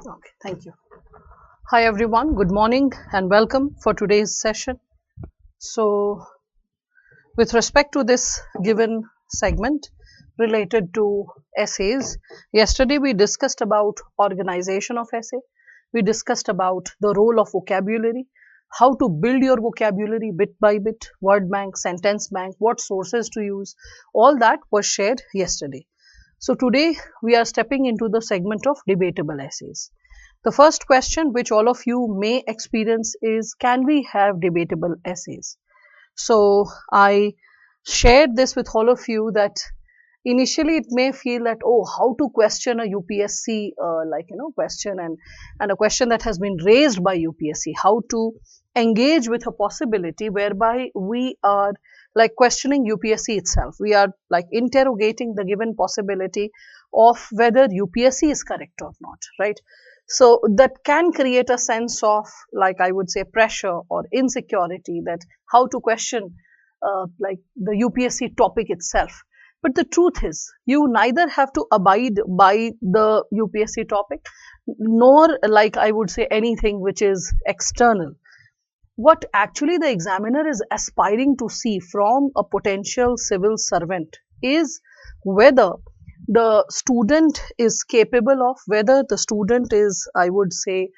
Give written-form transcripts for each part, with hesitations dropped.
Okay, thank you. Hi everyone, good morning and welcome for today's session. So, with respect to this given segment related to essays, yesterday we discussed about organization of essay. We discussed about the role of vocabulary, how to build your vocabulary bit by bit, word bank, sentence bank, what sources to use. All that was shared yesterday. So today we are stepping into the segment of debatable essays. The first question which all of you may experience is, can we have debatable essays? So I shared this with all of you that initially it may feel that, oh, how to question a UPSC question and a question that has been raised by UPSC, how to engage with a possibility whereby we are like questioning UPSC itself. We are like interrogating the given possibility of whether UPSC is correct or not, right? So that can create a sense of, like I would say, pressure or insecurity, that how to question like the UPSC topic itself. But the truth is, you neither have to abide by the UPSC topic, nor, like I would say, anything which is external. What actually the examiner is aspiring to see from a potential civil servant is whether the student is capable of, whether the student is, I would say,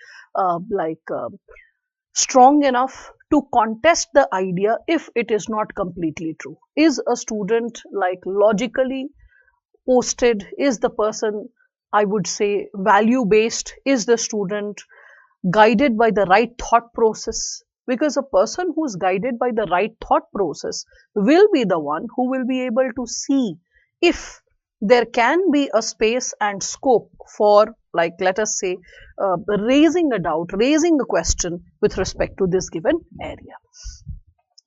strong enough to contest the idea if it is not completely true. Is a student like logically posted? Is the person, I would say, value based? Is the student guided by the right thought process? Because a person who's guided by the right thought process will be the one who will be able to see if there can be a space and scope for, like, let us say, raising a doubt, raising a question with respect to this given area.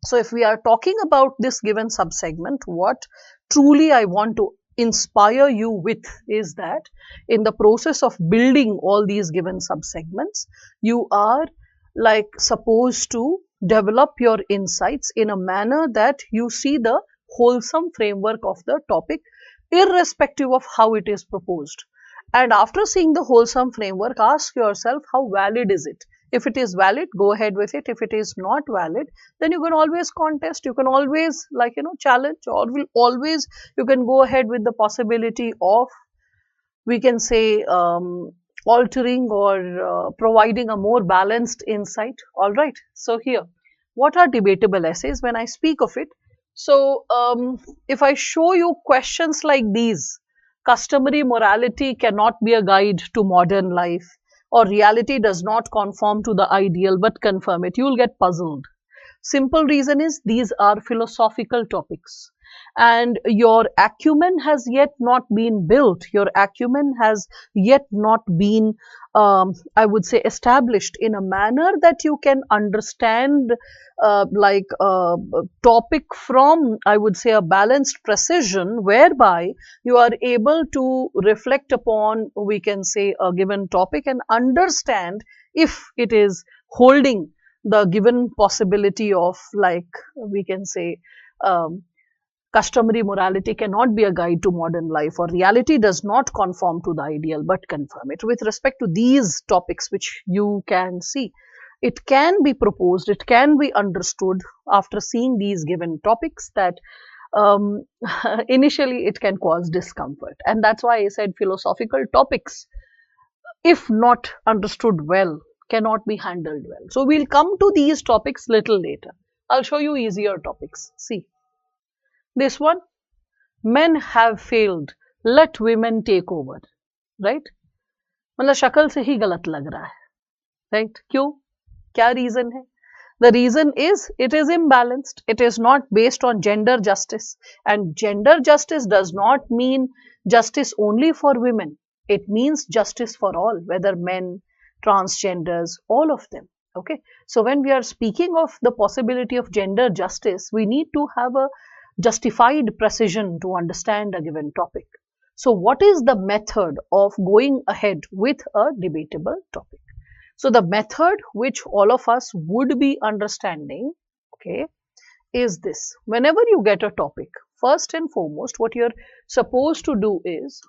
So if we are talking about this given subsegment, what truly I want to inspire you with is that in the process of building all these given subsegments, you are like supposed to develop your insights in a manner that you see the wholesome framework of the topic irrespective of how it is proposed. And after seeing the wholesome framework, ask yourself, how valid is it? If it is valid, go ahead with it. If it is not valid, then you can always contest, you can always challenge, or will always you can go ahead with the possibility of, we can say, altering or providing a more balanced insight. All right. So here, what are debatable essays? When I speak of it, so if I show you questions like these, customary morality cannot be a guide to modern life, or reality does not conform to the ideal but confirm it, you will get puzzled. Simple reason is these are philosophical topics, and your acumen has yet not been built. Your acumen has yet not been, I would say, established in a manner that you can understand like a topic from, I would say, a balanced precision, whereby you are able to reflect upon, we can say, a given topic and understand if it is holding the given possibility of, like, we can say, customary morality cannot be a guide to modern life, or reality does not conform to the ideal but confirm it. With respect to these topics which you can see, it can be proposed, it can be understood after seeing these given topics that um, initially it can cause discomfort. And that's why I said philosophical topics, if not understood well, cannot be handled well. So we'll come to these topics little later. I'll show you easier topics. See, this one, men have failed, let women take over, right? मतलब शक्ल से ही गलत लग रहा है, right? क्यों? क्या reason है? The reason is it is imbalanced. It is not based on gender justice, and gender justice does not mean justice only for women. It means justice for all, whether men, transgenders, all of them. Okay. So when we are speaking of the possibility of gender justice, we need to have a justified precision to understand a given topic. So what is the method of going ahead with a debatable topic? So the method which all of us would be understanding, okay, is this. Whenever you get a topic, first and foremost, what you're supposed to do is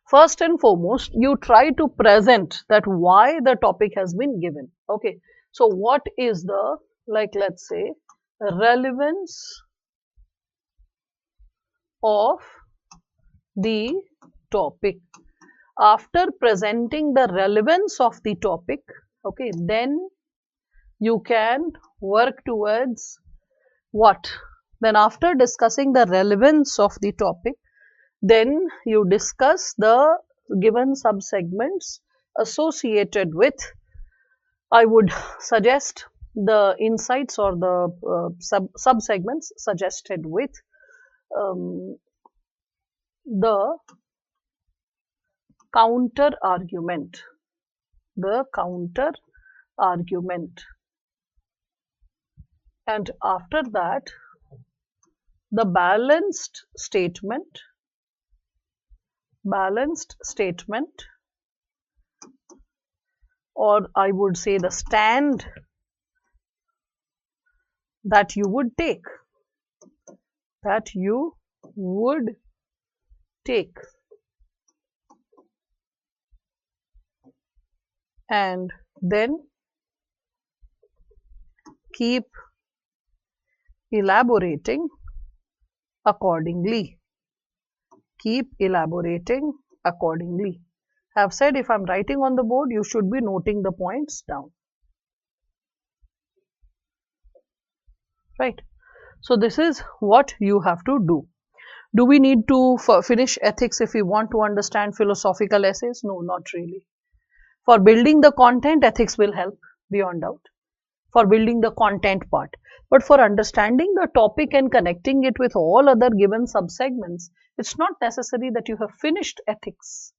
First and foremost, you try to present that why the topic has been given. Okay, so what is the, like, let's say, relevance of the topic. After presenting the relevance of the topic, okay, then you can work towards what? Then after discussing the relevance of the topic, then you discuss the given subsegments associated with, I would suggest, the insights or the subsegments suggested with um, the counter argument. The counter argument. And after that, the balanced statement, or I would say the stand that you would take, that you would take, and then keep elaborating accordingly. Keep elaborating accordingly. I have said if I'm writing on the board, you should be noting the points down. Right. So this is what you have to do. Do we need to finish ethics if we want to understand philosophical essays? No, not really. For building the content, ethics will help beyond doubt. For building the content part. But for understanding the topic and connecting it with all other given subsegments, it's not necessary that you have finished ethics.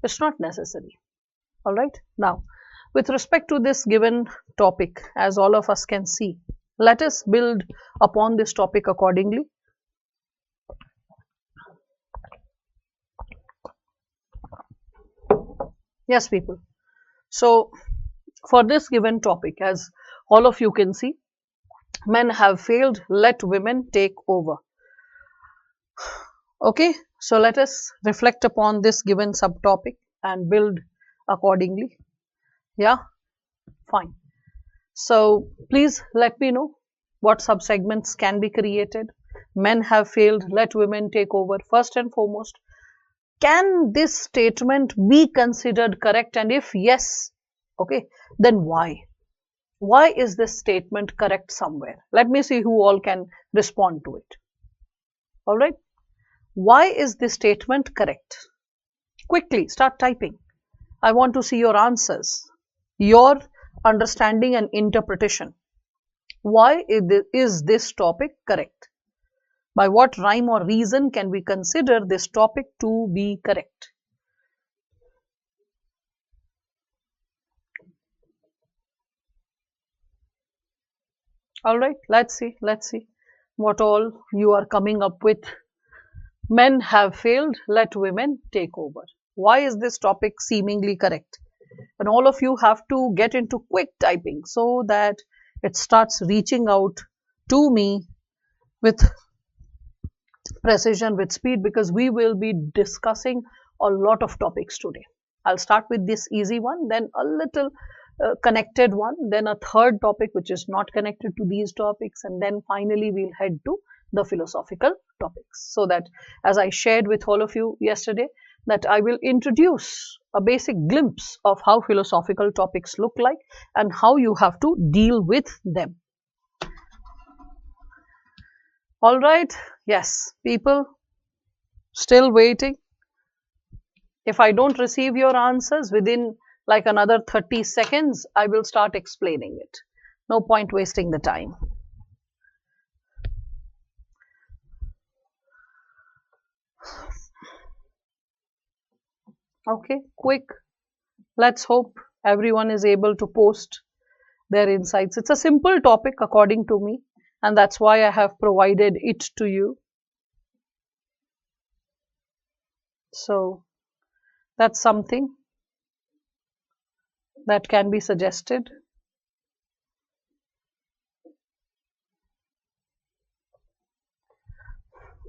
It's not necessary. All right. Now, with respect to this given topic, as all of us can see, let us build upon this topic accordingly. Yes, people. So, for this given topic, as all of you can see, men have failed, let women take over. Okay, so let us reflect upon this given subtopic and build accordingly. Yeah, fine. So, please let me know what subsegments can be created. Men have failed, let women take over. First and foremost, can this statement be considered correct, and if yes, okay, then why? Why is this statement correct somewhere? Let me see who all can respond to it. All right. Why is this statement correct? Quickly start typing. I want to see your answers, your understanding and interpretation. Why is this topic correct? By what rhyme or reason can we consider this topic to be correct? All right, let's see what all you are coming up with. Men have failed, let women take over. Why is this topic seemingly correct? And all of you have to get into quick typing so that it starts reaching out to me with precision, with speed, because we will be discussing a lot of topics today. I'll start with this easy one, then a little connected one, then a third topic which is not connected to these topics, and then finally we'll head to the philosophical topics. So that, as I shared with all of you yesterday, that I will introduce a basic glimpse of how philosophical topics look like and how you have to deal with them. All right, yes, people, still waiting. If I don't receive your answers within like another 30 seconds, I will start explaining it. No point wasting the time. Okay, quick. Let's hope everyone is able to post their insights. It's a simple topic according to me, and that's why I have provided it to you. So that's something that can be suggested.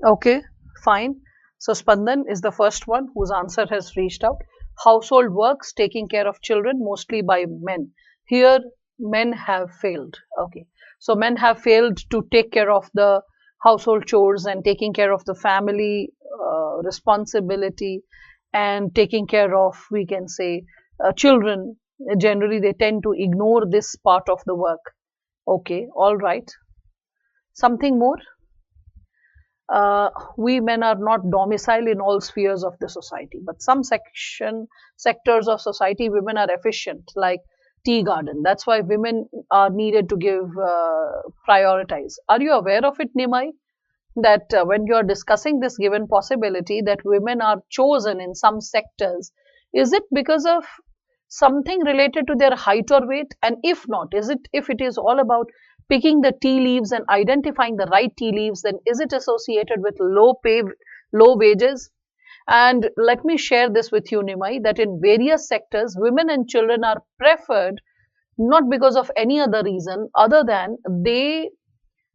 Okay, fine. So Spandan is the first one whose answer has reached out. Household works, taking care of children, mostly by men. Here, men have failed. Okay. So men have failed to take care of the household chores and taking care of the family responsibility and taking care of, we can say, children. Generally, they tend to ignore this part of the work. Okay, all right. Something more? We men are not domiciled in all spheres of the society, but some sectors of society, women are efficient, like tea garden. That's why women are needed to give prioritize. Are you aware of it, Nimai? That when you are discussing this given possibility that women are chosen in some sectors, is it because of something related to their height or weight? And if not, is it, if it is all about picking the tea leaves and identifying the right tea leaves, then is it associated with low pay, low wages? And let me share this with you, Nimai, that in various sectors, women and children are preferred not because of any other reason other than they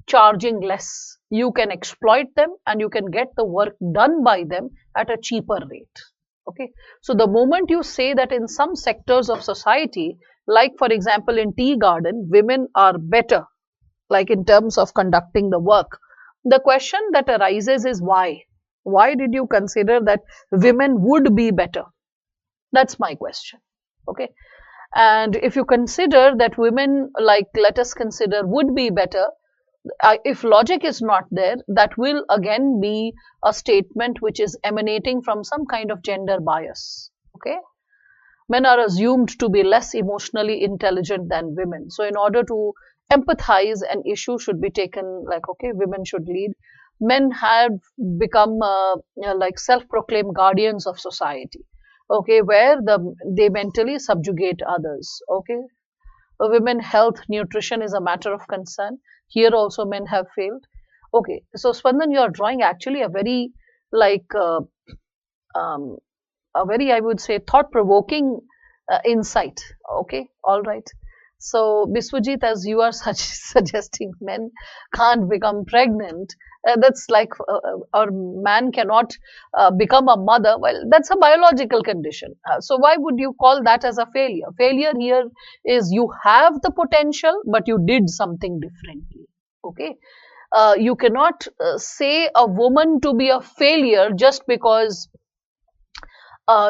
charging less. You can exploit them and you can get the work done by them at a cheaper rate. Okay. So the moment you say that in some sectors of society, like for example in tea garden, women are better, like in terms of conducting the work, the question that arises is why? Why did you consider that women would be better? That's my question. Okay. And if you consider that women, like let us consider, would be better, if logic is not there, that will again be a statement which is emanating from some kind of gender bias. Okay. Men are assumed to be less emotionally intelligent than women. So, in order to empathize, an issue should be taken like, okay, women should lead. Men have become like self-proclaimed guardians of society. Okay, where they mentally subjugate others. Okay, women health, nutrition is a matter of concern. Here also men have failed. Okay, so Spandan, you are drawing actually a very like um, a very, I would say, thought-provoking insight. Okay, all right. So, Biswajit, as you are such suggesting men can't become pregnant, that's like, or man cannot become a mother. Well, that's a biological condition. So, why would you call that as a failure? Failure here is you have the potential, but you did something differently. Okay. You cannot say a woman to be a failure just because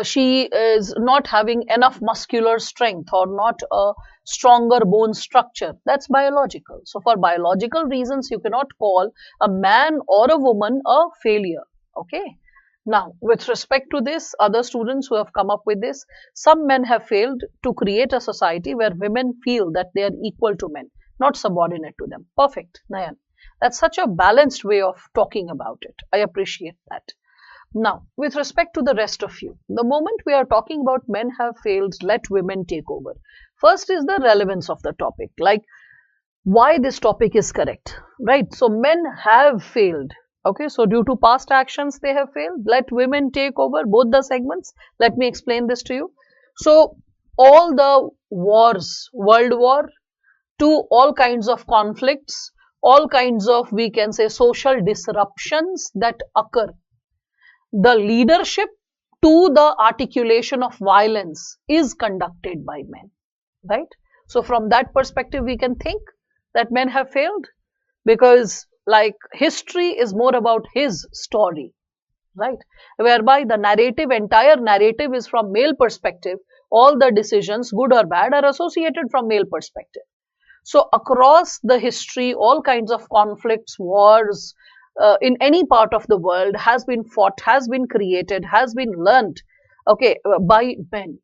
she is not having enough muscular strength or not a stronger bone structure. That's biological. So, for biological reasons, you cannot call a man or a woman a failure. Okay. Now, with respect to this, other students who have come up with this, some men have failed to create a society where women feel that they are equal to men, not subordinate to them. Perfect, Nayan. That's such a balanced way of talking about it. I appreciate that. Now, with respect to the rest of you, the moment we are talking about men have failed, let women take over. First is the relevance of the topic, like why this topic is correct, right? So, men have failed. Okay, so due to past actions, they have failed. Let women take over both the segments. Let me explain this to you. So, all the wars, World War, to all kinds of conflicts, all kinds of, we can say, social disruptions that occur, the leadership to the articulation of violence is conducted by men, right? So, from that perspective, we can think that men have failed because, like, history is more about his story, right? Whereby the narrative, entire narrative is from male perspective. All the decisions, good or bad, are associated from male perspective. So, across the history, all kinds of conflicts, wars, in any part of the world has been fought, has been created, has been learnt, okay, by men.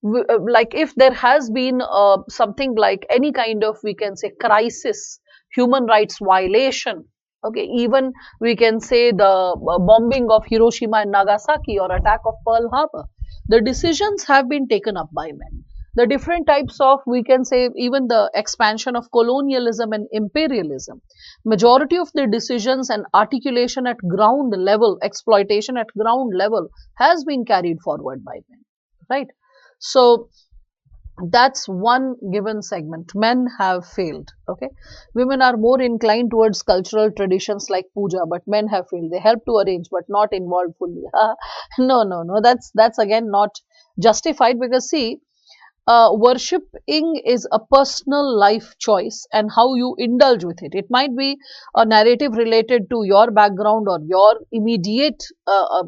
Like if there has been something like any kind of, we can say, crisis, human rights violation, okay, even we can say the bombing of Hiroshima and Nagasaki or attack of Pearl Harbor, the decisions have been taken up by men. The different types of, we can say, even the expansion of colonialism and imperialism, majority of the decisions and articulation at ground level, exploitation at ground level has been carried forward by men, right? So, That's one given segment. Men have failed. Okay, women are more inclined towards cultural traditions like puja, but men have failed. They help to arrange, but not involved fully. No, no, no. That's again not justified, because see, worshipping is a personal life choice and how you indulge with it. It might be a narrative related to your background or your immediate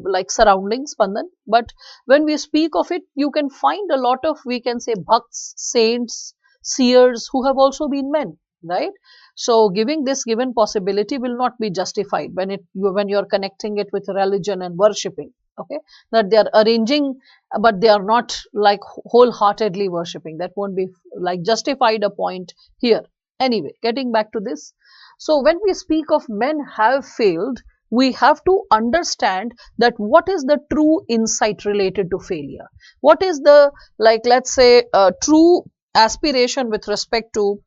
like surroundings, Pandan. But when we speak of it, you can find a lot of, we can say, bhakts, saints, seers who have also been men, right? So giving this given possibility will not be justified when when you're connecting it with religion and worshipping. Okay, that they are arranging, but they are not like wholeheartedly worshipping. That won't be like justified a point here. Anyway, getting back to this. So when we speak of men have failed, we have to understand that what is the true insight related to failure. What is the, like, let's say, true aspiration with respect to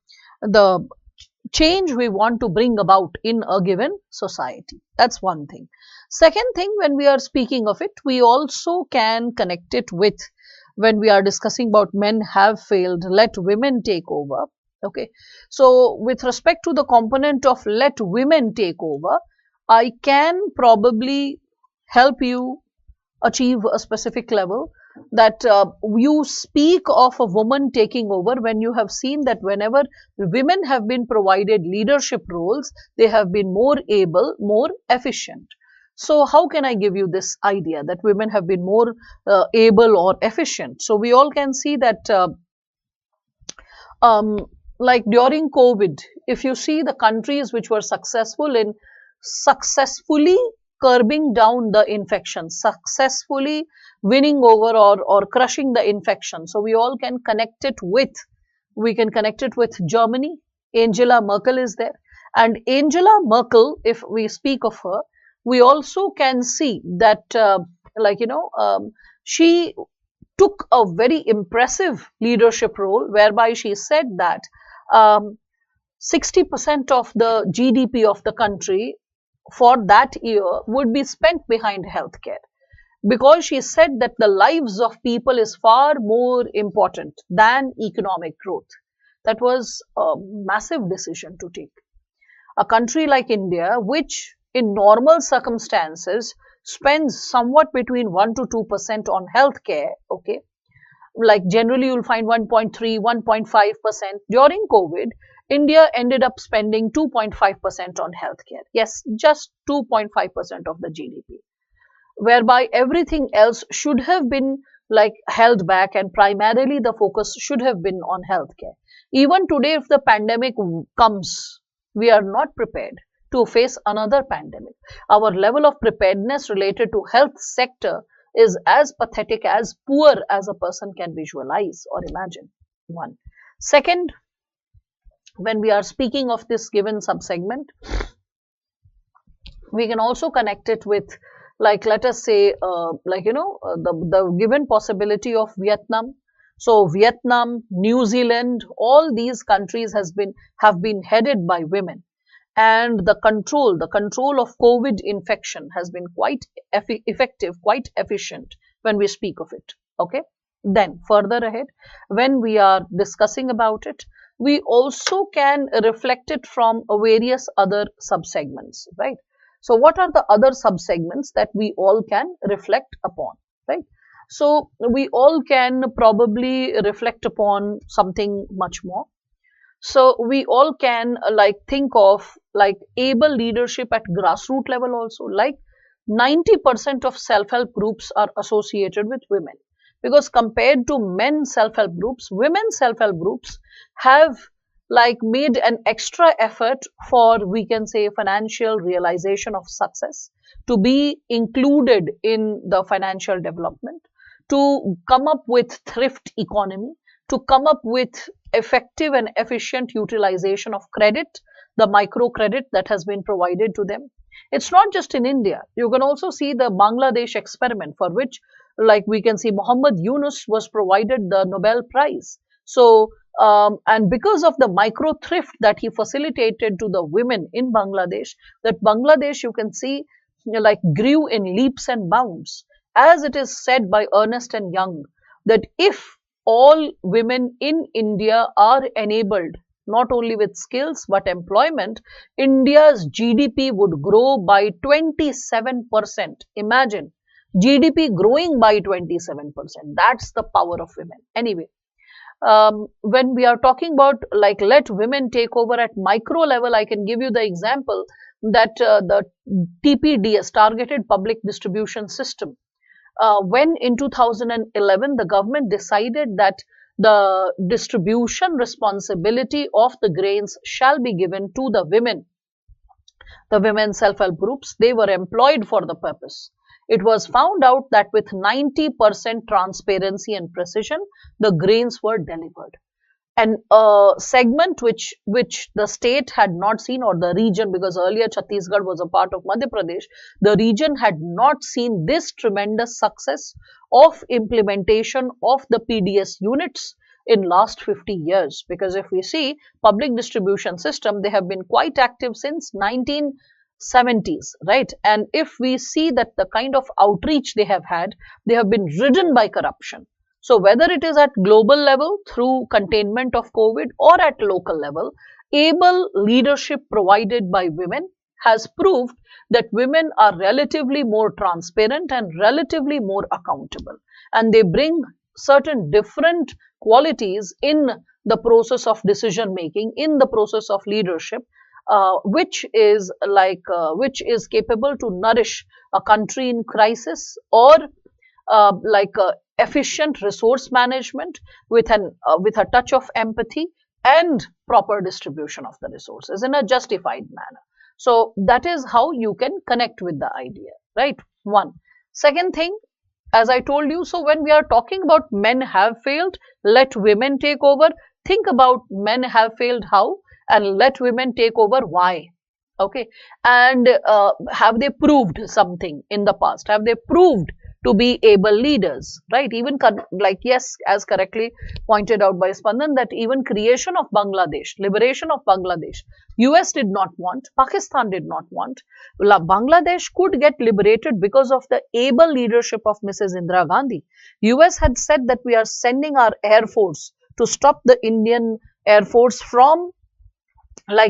the change we want to bring about in a given society. That's one thing. Second thing, when we are speaking of it, we also can connect it with, when we are discussing about men have failed, let women take over. Okay. So with respect to the component of let women take over, I can probably help you achieve a specific level, that you speak of a woman taking over when you have seen that whenever women have been provided leadership roles, they have been more able, more efficient. So how can I give you this idea that women have been more able or efficient? So we all can see that um, like during COVID, if you see the countries which were successful in successfully curbing down the infection, successfully winning over or crushing the infection. So we all can connect it with, we can connect it with Germany. Angela Merkel is there. And Angela Merkel, if we speak of her, we also can see that, she took a very impressive leadership role, whereby she said that 60% of the GDP of the country for that year would be spent behind healthcare, because she said that the lives of people is far more important than economic growth. That was a massive decision to take. A country like India, which in normal circumstances spends somewhat between 1 to 2% on healthcare, okay, like generally you'll find 1.3, 1.5%. During COVID, India ended up spending 2.5% on healthcare. Yes, just 2.5% of the GDP, whereby everything else should have been like held back, and primarily the focus should have been on healthcare. Even today, if the pandemic comes, we are not prepared to face another pandemic. Our level of preparedness related to health sector is as pathetic, as poor as a person can visualize or imagine. One. Second, when we are speaking of this given subsegment, we can also connect it with, like, let us say, the given possibility of Vietnam. So Vietnam, New Zealand, all these countries have been headed by women, and the control of COVID infection has been quite effective, quite efficient when we speak of it. Okay. Then further ahead, when we are discussing about it, we also can reflect it from various other subsegments, right? So what are the other subsegments that we all can reflect upon, right? So we all can probably reflect upon something much more. So we all can like think of like able leadership at grassroots level also. Like 90% of self-help groups are associated with women, because compared to men self-help groups, women self-help groups have like made an extra effort for, we can say, financial realization of success, to be included in the financial development, to come up with thrift economy, to come up with effective and efficient utilization of credit, the microcredit that has been provided to them. It's not just in India. You can also see the Bangladesh experiment, for which, like, we can see Muhammad Yunus was provided the Nobel Prize. So, and because of the micro thrift that he facilitated to the women in Bangladesh, that Bangladesh, you can see, like, grew in leaps and bounds. As it is said by Ernest and Young, that if all women in India are enabled not only with skills but employment, India's GDP would grow by 27%. Imagine GDP growing by 27%. That's the power of women. Anyway, when we are talking about like let women take over at micro level, I can give you the example that the TPDS, Targeted Public Distribution System, when in 2011 the government decided that the distribution responsibility of the grains shall be given to the women self-help groups, they were employed for the purpose. It was found out that with 90% transparency and precision, the grains were delivered. And a segment which the state had not seen, or the region, because earlier Chhattisgarh was a part of Madhya Pradesh, the region had not seen this tremendous success of implementation of the PDS units in last 50 years. Because if we see public distribution system, they have been quite active since 1970s, right? And if we see that the kind of outreach they have had, they have been ridden by corruption. So whether it is at global level through containment of COVID or at local level, able leadership provided by women has proved that women are relatively more transparent and relatively more accountable. And they bring certain different qualities in the process of decision making, in the process of leadership, which is capable to nourish a country in crisis, or efficient resource management with a touch of empathy and proper distribution of the resources in a justified manner. So that is how you can connect with the idea, right? One. Second thing, as I told you, so when we are talking about men have failed, let women take over. Think about men have failed how, and let women take over why. Okay, and have they proved something in the past? Have they proved to be able leaders, right? Even yes, as correctly pointed out by Spandan, that even creation of Bangladesh, liberation of Bangladesh, US did not want, Pakistan did not want. Bangladesh could get liberated because of the able leadership of Mrs. Indira Gandhi. US had said that we are sending our air force to stop the Indian air force from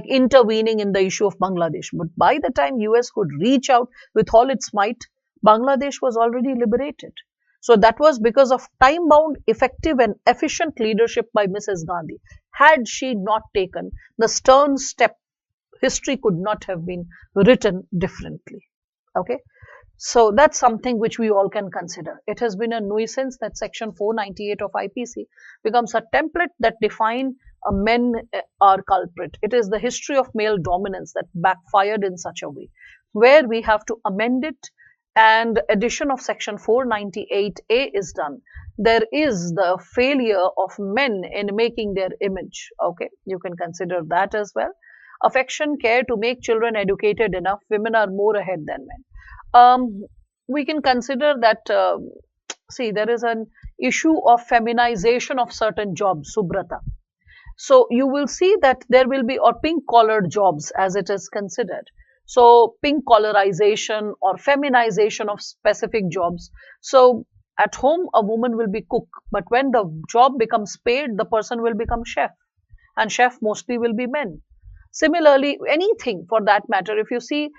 intervening in the issue of Bangladesh. But by the time US could reach out with all its might, Bangladesh was already liberated. So that was because of time-bound, effective and efficient leadership by Mrs. Gandhi. Had she not taken the stern step, history could not have been written differently. Okay. So that's something which we all can consider. It has been a nuisance that section 498 of IPC becomes a template that define men are culprit. It is the history of male dominance that backfired in such a way, where we have to amend it, and addition of section 498A is done. There is the failure of men in making their image. Okay, you can consider that as well. Affection, care to make children educated enough. Women are more ahead than men. We can consider that, see, there is an issue of feminization of certain jobs, Subrata. So you will see that there will be, or pink collared jobs as it is considered. So pink collarization or feminization of specific jobs. So at home, a woman will be cook, but when the job becomes paid, the person will become chef, and chef mostly will be men. Similarly, anything for that matter, if you see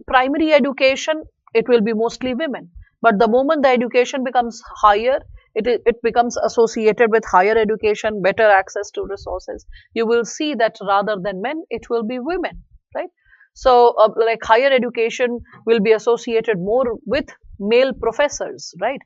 primary education, it will be mostly women. But the moment the education becomes higher, it becomes associated with higher education, better access to resources. You will see that rather than men, it will be women, right? So higher education will be associated more with male professors, right?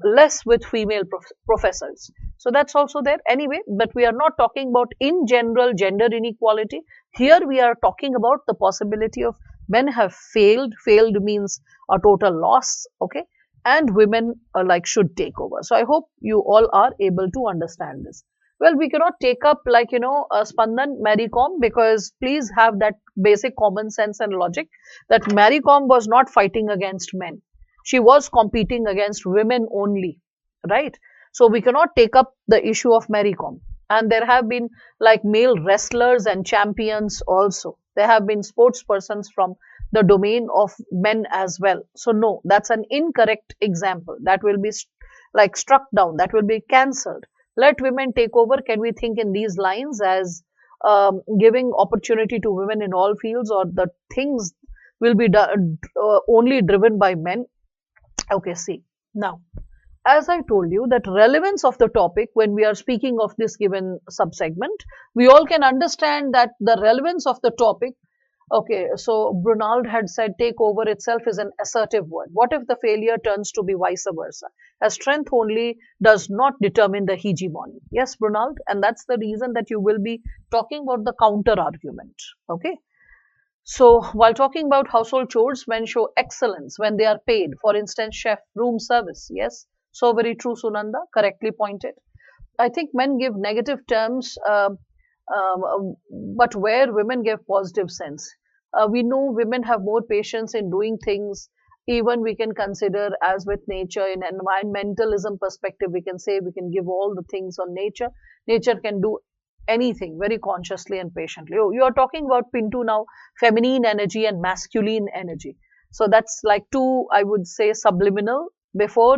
Less with female professors. So that's also there. Anyway, but we are not talking about in general gender inequality. Here we are talking about the possibility of men have failed. Failed means a total loss, okay? And women should take over. So I hope you all are able to understand this. Well, we cannot take up Spandan, Mary Kom, because please have that basic common sense and logic that Mary Kom was not fighting against men. She was competing against women only, right? So we cannot take up the issue of Mary Kom. And there have been male wrestlers and champions also. There have been sports persons from the domain of men as well. So no, that's an incorrect example. That will be like struck down, that will be cancelled. Let women take over. Can we think in these lines as giving opportunity to women in all fields, or the things will be only driven by men? Okay, see. Now, as I told you, that relevance of the topic when we are speaking of this given subsegment, we all can understand that the relevance of the topic. Okay, so Brunald had said takeover itself is an assertive word. What if the failure turns to be vice versa? As strength only does not determine the hegemony. Yes, Brunald, and that's the reason that you will be talking about the counter argument. Okay, so while talking about household chores, men show excellence when they are paid. For instance, chef, room service. Yes, so very true, Sunanda, correctly pointed. I think men give negative terms, but where women give positive sense. We know women have more patience in doing things. Even we can consider as with nature in environmentalism perspective, we can say we can give all the things on nature. Nature can do anything very consciously and patiently. Oh, you are talking about Pintu now, feminine energy and masculine energy. So that's like two, I would say, subliminal. Before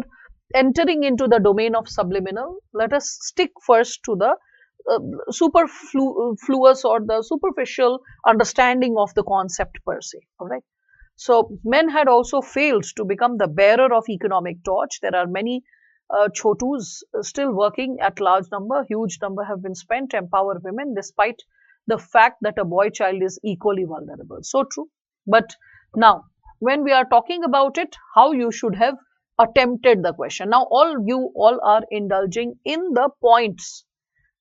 entering into the domain of subliminal, let us stick first to the superfluous or the superficial understanding of the concept per se. All right. So men had also failed to become the bearer of economic torch. There are many chotus still working at large number. Huge number have been spent to empower women, despite the fact that a boy child is equally vulnerable. So true. But now, when we are talking about it, how you should have attempted the question. Now, you all are indulging in the points.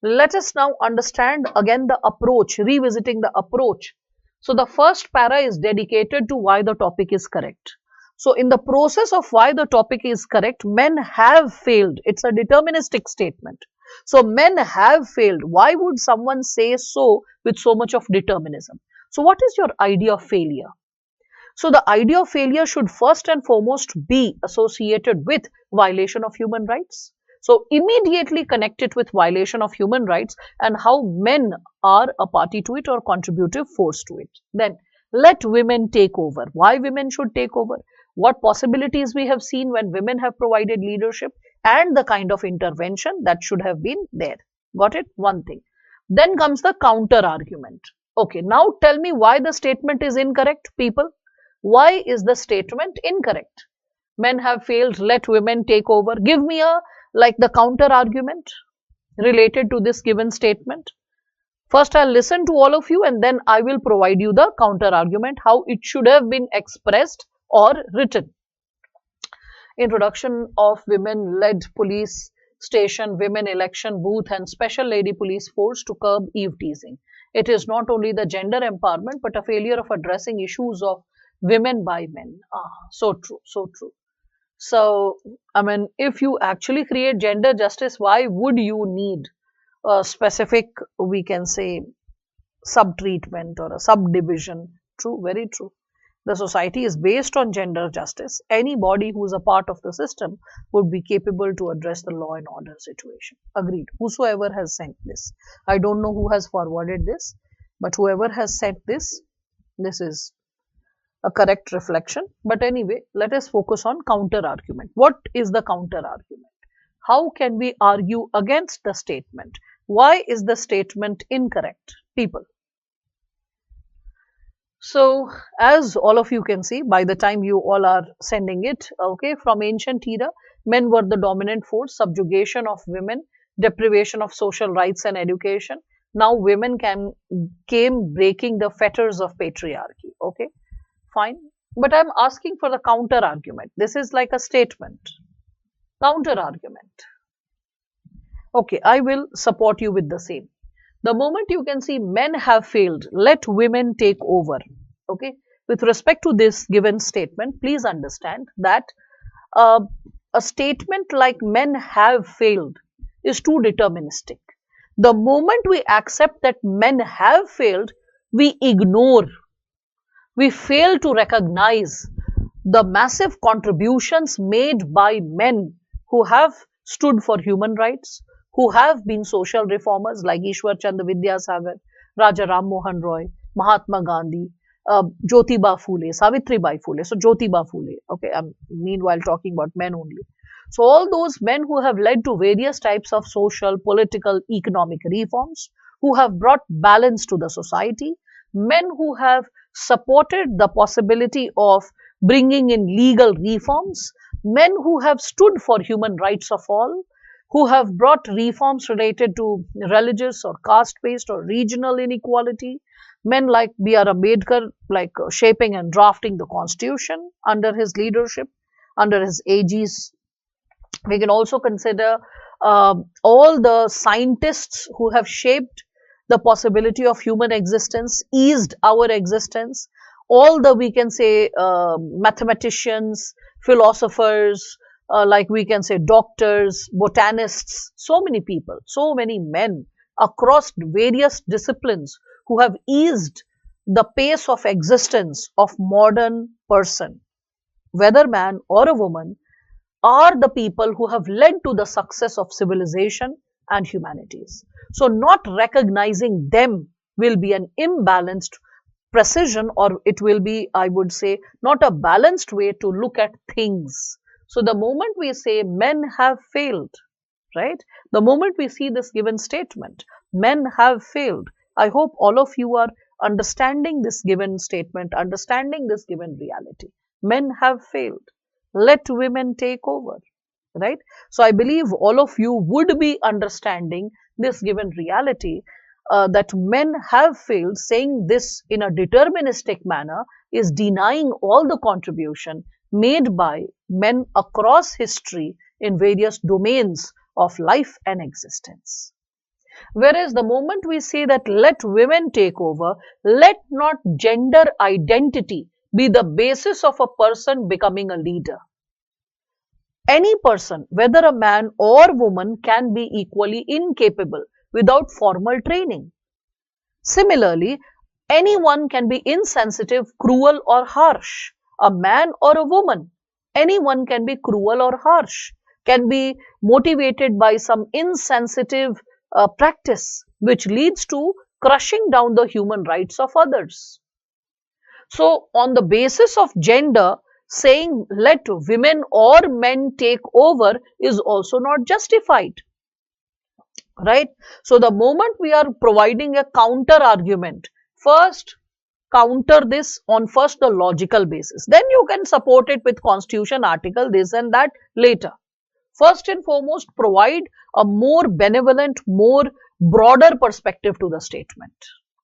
Let us now understand again the approach, revisiting the approach. So the first para is dedicated to why the topic is correct. So in the process of why the topic is correct, men have failed. It's a deterministic statement. So men have failed. Why would someone say so with so much of determinism? So what is your idea of failure? So the idea of failure should first and foremost be associated with violation of human rights. So immediately connect it with violation of human rights and how men are a party to it or contributive force to it. Then let women take over. Why women should take over? What possibilities we have seen when women have provided leadership and the kind of intervention that should have been there. Got it? One thing. Then comes the counter argument. Okay, now tell me why the statement is incorrect, people. Why is the statement incorrect? Men have failed, let women take over. Give me a like the counter argument related to this given statement. First, I'll listen to all of you and then I will provide you the counter argument, how it should have been expressed or written. Introduction of women-led police station, women election booth and special lady police force to curb eve teasing. It is not only the gender empowerment but a failure of addressing issues of women by men. So true, so true. So, I mean, if you actually create gender justice, why would you need a specific, we can say, sub-treatment or a subdivision? True, very true. The society is based on gender justice. Anybody who is a part of the system would be capable to address the law and order situation. Agreed. Whosoever has sent this. I don't know who has forwarded this, but whoever has sent this, this is a correct reflection. But anyway, let us focus on counter argument. What is the counter argument? How can we argue against the statement? Why is the statement incorrect, people? So, as all of you can see, by the time you all are sending it, okay, from ancient era, men were the dominant force, subjugation of women, deprivation of social rights and education. Now, women came breaking the fetters of patriarchy, okay. Fine. But I'm asking for the counter argument. This is like a statement. Counter argument. Okay, I will support you with the same. The moment you can see men have failed, let women take over. Okay. With respect to this given statement, please understand that a statement like men have failed is too deterministic. The moment we accept that men have failed, we ignore, we fail to recognize the massive contributions made by men who have stood for human rights, who have been social reformers like Ishwar Chandra Vidyasagar, Raja Ram Mohan Roy, Mahatma Gandhi, Jyotiba Phule, Savitribai Phule. So Jyotiba Phule. Okay, I'm meanwhile talking about men only. So all those men who have led to various types of social, political, economic reforms, who have brought balance to the society, men who have supported the possibility of bringing in legal reforms, men who have stood for human rights of all, who have brought reforms related to religious or caste-based or regional inequality, men like B.R. Ambedkar, like shaping and drafting the constitution under his leadership, under his aegis. We can also consider all the scientists who have shaped the possibility of human existence, eased our existence, all the, we can say, mathematicians, philosophers, like we can say doctors, botanists, so many people, so many men across various disciplines who have eased the pace of existence of modern person, whether man or a woman, are the people who have led to the success of civilization and humanities. So not recognizing them will be an imbalanced precision, or it will be, I would say, not a balanced way to look at things. So the moment we say men have failed, right? The moment we see this given statement, men have failed, I hope all of you are understanding this given statement, understanding this given reality. Men have failed. Let women take over, right? So I believe all of you would be understanding this given reality, that men have failed. Saying this in a deterministic manner is denying all the contribution made by men across history in various domains of life and existence. Whereas the moment we say that let women take over, let not gender identity be the basis of a person becoming a leader. Any person, whether a man or woman, can be equally incapable without formal training. Similarly, anyone can be insensitive, cruel or harsh. A man or a woman, anyone can be cruel or harsh, can be motivated by some insensitive practice which leads to crushing down the human rights of others. So on the basis of gender, saying let women or men take over is also not justified, right? So the moment we are providing a counter argument, first counter this on first the logical basis, then you can support it with constitution article this and that later. First and foremost, provide a more benevolent, more broader perspective to the statement.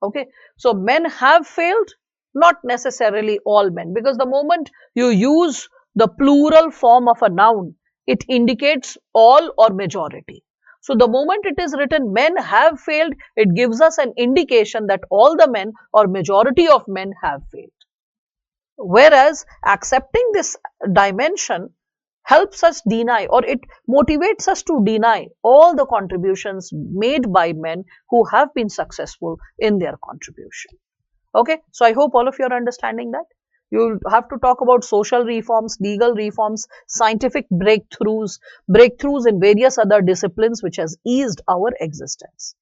Okay, so men have failed, not necessarily all men, because the moment you use the plural form of a noun, it indicates all or majority. So the moment it is written men have failed, it gives us an indication that all the men or majority of men have failed. Whereas accepting this dimension helps us deny, or it motivates us to deny all the contributions made by men who have been successful in their contribution. Okay, so I hope all of you are understanding that. You have to talk about social reforms, legal reforms, scientific breakthroughs in various other disciplines which has eased our existence.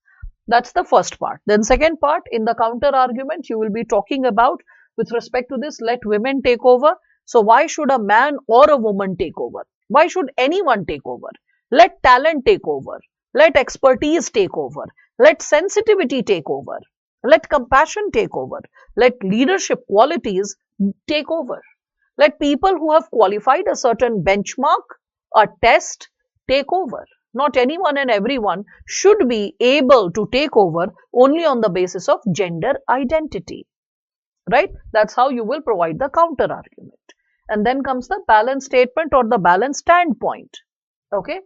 That's the first part. Then second part, in the counter argument, you will be talking about, with respect to this, let women take over. So why should a man or a woman take over? Why should anyone take over? Let talent take over. Let expertise take over. Let sensitivity take over. Let compassion take over. Let leadership qualities take over. Let people who have qualified a certain benchmark, a test, take over. Not anyone and everyone should be able to take over only on the basis of gender identity, right? That's how you will provide the counter argument. And then comes the balance statement or the balance standpoint, okay?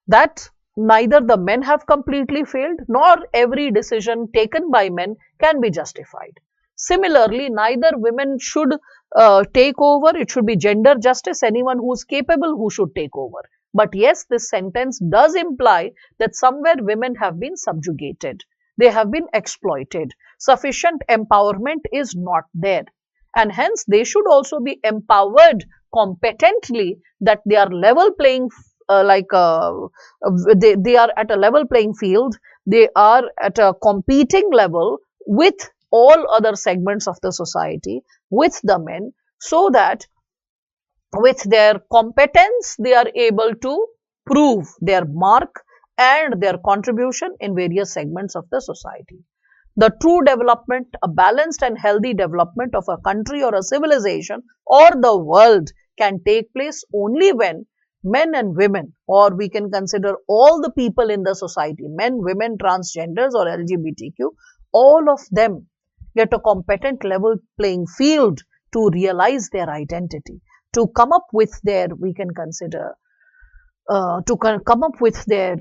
That neither the men have completely failed, nor every decision taken by men can be justified. Similarly, neither women should take over. It should be gender justice. Anyone who is capable who should take over. But yes, this sentence does imply that somewhere women have been subjugated. They have been exploited. Sufficient empowerment is not there. And hence, they should also be empowered competently, that they are level playing, they are at a level playing field. They are at a competing level with all other segments of the society, with the men, so that with their competence, they are able to prove their mark and their contribution in various segments of the society. The true development, a balanced and healthy development of a country or a civilization or the world can take place only when men and women, or we can consider all the people in the society, men, women, transgenders or LGBTQ, all of them get a competent level playing field to realize their identity, to come up with their, we can consider, come up with their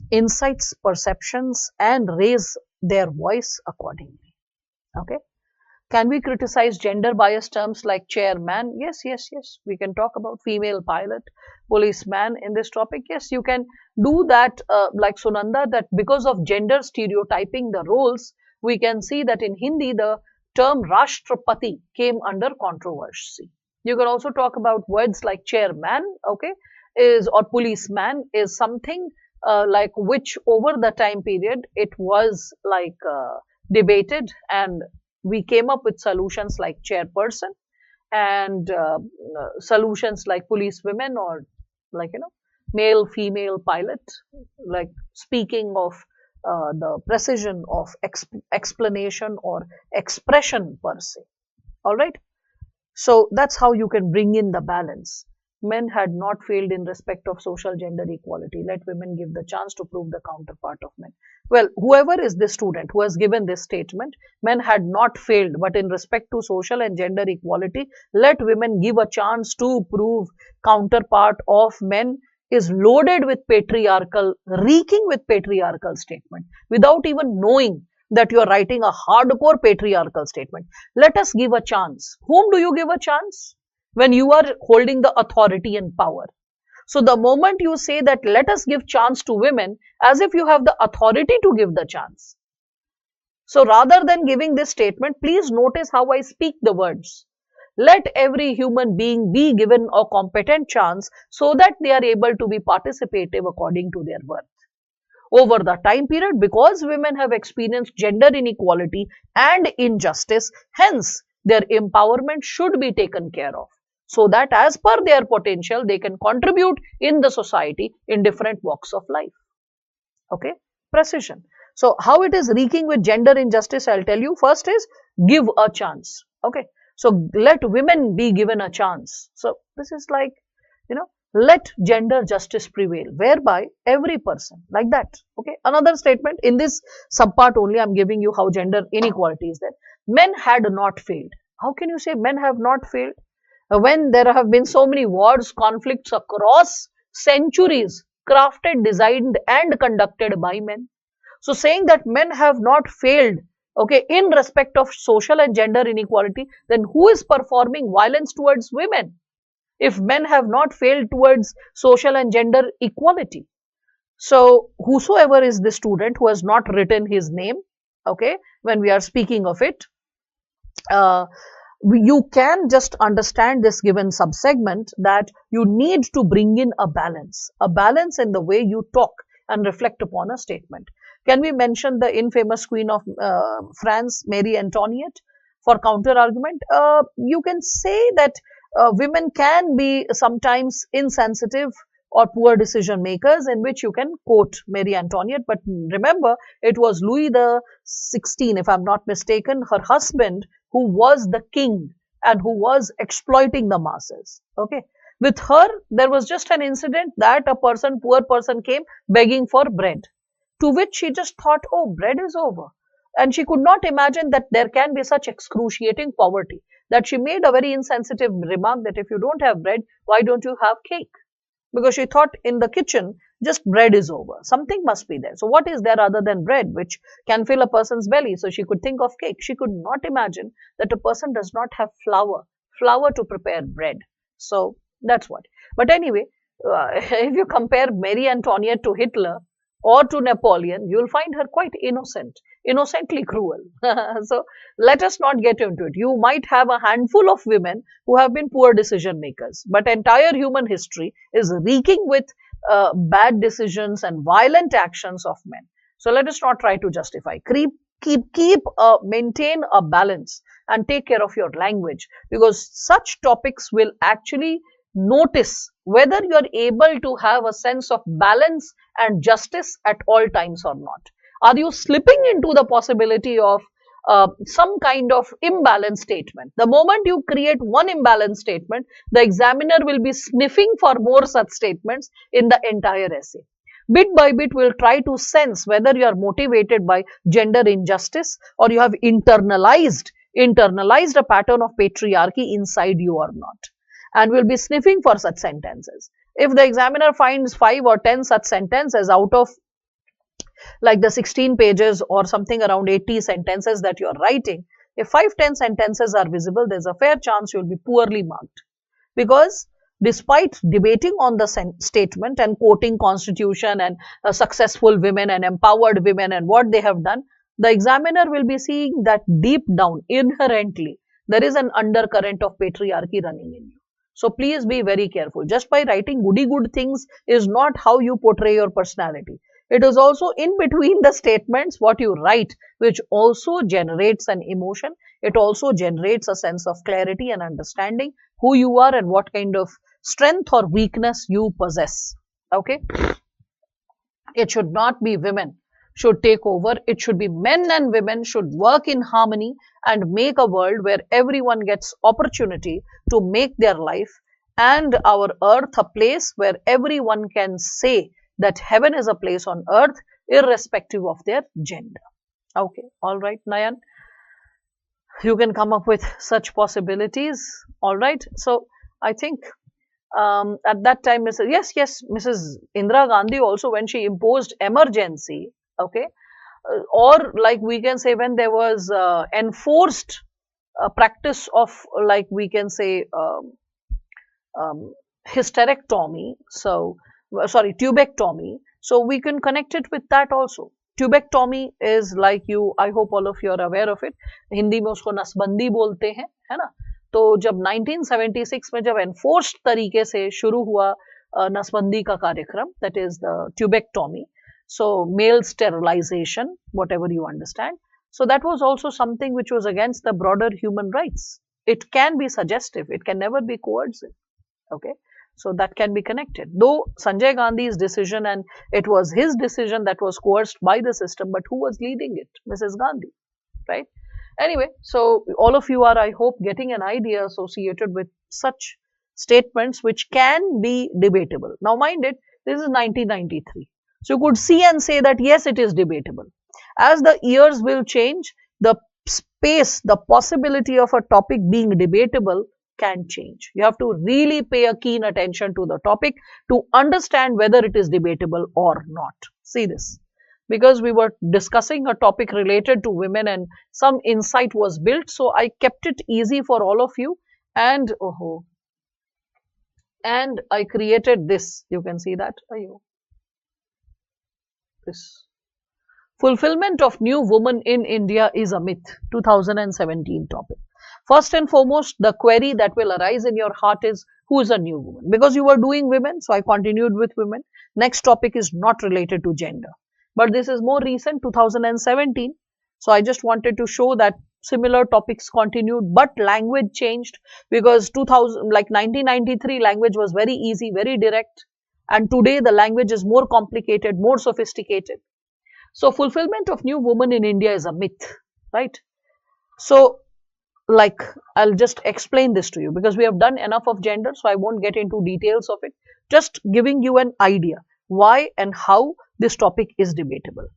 insights, perceptions, and raise their voice accordingly. Okay. Can we criticize gender bias terms like chairman? Yes, yes, yes. We can talk about female pilot, policeman in this topic. Yes, you can do that like Sunanda, that because of gender stereotyping the roles, we can see that in Hindi, the term Rashtrapati came under controversy. You can also talk about words like chairman, okay, is or policeman is something like which over the time period it was like debated, and we came up with solutions like chairperson and solutions like police women, or like male female pilot, like speaking of the precision of explanation or expression per se. All right, so that's how you can bring in the balance. Men had not failed in respect of social gender equality. Let women give the chance to prove the counterpart of men. Well, whoever is this student who has given this statement, men had not failed, but in respect to social and gender equality, let women give a chance to prove counterpart of men, is loaded with patriarchal, reeking with patriarchal statement without even knowing that you are writing a hardcore patriarchal statement. Let us give a chance. Whom do you give a chance? When you are holding the authority and power. So the moment you say that let us give chance to women, as if you have the authority to give the chance. So rather than giving this statement, please notice how I speak the words. Let every human being be given a competent chance so that they are able to be participative according to their worth. Over the time period, because women have experienced gender inequality and injustice, hence their empowerment should be taken care of, so that as per their potential they can contribute in the society in different walks of life. Okay, precision. So how it is reeking with gender injustice, I'll tell you. First is give a chance. Okay, so let women be given a chance. So this is like, let gender justice prevail, whereby every person, like that. Okay, another statement in this subpart only, I'm giving you how gender inequality is there. Men had not failed. How can you say men have not failed when there have been so many wars, conflicts across centuries, crafted, designed, and conducted by men? So saying that men have not failed, okay, in respect of social and gender inequality, then who is performing violence towards women if men have not failed towards social and gender equality? So whosoever is the student who has not written his name, okay, when we are speaking of it, uh, you can just understand this given subsegment that you need to bring in a balance in the way you talk and reflect upon a statement. Can we mention the infamous queen of France, Marie Antoinette, for counter argument? You can say that women can be sometimes insensitive or poor decision makers, in which you can quote Marie Antoinette. But remember, it was Louis the 16th, if I'm not mistaken, her husband, who was the king and who was exploiting the masses. Okay. With her, there was just an incident that a poor person came begging for bread, to which she just thought, oh, bread is over. And she could not imagine that there can be such excruciating poverty, that she made a very insensitive remark that if you don't have bread, why don't you have cake? Because she thought in the kitchen, just bread is over. Something must be there. So what is there other than bread, which can fill a person's belly? So she could think of cake. She could not imagine that a person does not have flour to prepare bread. So that's what. But anyway, if you compare Marie Antoinette to Hitler or to Napoleon, you'll find her quite innocent, innocently cruel. So let us not get into it. You might have a handful of women who have been poor decision makers, but entire human history is reeking with bad decisions and violent actions of men. So let us not try to justify. Maintain a balance and take care of your language, because such topics will actually notice whether you are able to have a sense of balance and justice at all times or not. Are you slipping into the possibility of some kind of imbalanced statement? The moment you create one imbalanced statement, the examiner will be sniffing for more such statements in the entire essay. Bit by bit, we'll try to sense whether you are motivated by gender injustice or you have internalized a pattern of patriarchy inside you or not. And we'll be sniffing for such sentences. If the examiner finds 5 or 10 such sentences out of like the 16 pages or something around 80 sentences that you're writing, if 5-10 sentences are visible, there's a fair chance you'll be poorly marked. Because despite debating on the statement and quoting constitution and successful women and empowered women and what they have done, the examiner will be seeing that deep down, inherently, there is an undercurrent of patriarchy running in you. So please be very careful. Just by writing goody good things is not how you portray your personality. It is also in between the statements what you write, which also generates an emotion. It also generates a sense of clarity and understanding who you are and what kind of strength or weakness you possess. Okay. It should not be women should take over. It should be men and women should work in harmony and make a world where everyone gets opportunity to make their life and our earth a place where everyone can say that heaven is a place on earth irrespective of their gender. Okay, all right, Nayan. You can come up with such possibilities. All right. So I think at that time, Mrs. Indira Gandhi also, when she imposed emergency, okay, or like we can say when there was enforced practice of like we can say hysterectomy. So sorry, tubectomy. So we can connect it with that also. Tubectomy is like you, I hope all of you are aware of it. Hindi में उसको नसबंदी बोलते हैं, है ना? तो जब 1976 में जब एनफोर्स्ड तरीके से शुरू हुआ नसबंदी का कार्यक्रम, that is the tubectomy, so male sterilization, whatever you understand. So that was also something which was against the broader human rights. It can be suggestive, it can never be coercive. Okay. So that can be connected. Though Sanjay Gandhi's decision and it was his decision that was coerced by the system, but who was leading it? Mrs. Gandhi, right? Anyway, so all of you are, I hope, getting an idea associated with such statements which can be debatable. Now mind it, this is 1993. So you could see and say that yes, it is debatable. As the years will change, the space, the possibility of a topic being debatable can change. You have to really pay a keen attention to the topic to understand whether it is debatable or not. See this. Because we were discussing a topic related to women and some insight was built. So I kept it easy for all of you and and I created this. You can see that. This. Fulfillment of new woman in India is a myth. 2017 topic. First and foremost, the query that will arise in your heart is, who is a new woman? Because you were doing women, so I continued with women. Next topic is not related to gender. But this is more recent, 2017. So I just wanted to show that similar topics continued, but language changed because 1993 language was very easy, very direct. And today the language is more complicated, more sophisticated. So fulfillment of new woman in India is a myth, right? So like I'll just explain this to you because we have done enough of gender, so I won't get into details of it. Just giving you an idea why and how this topic is debatable.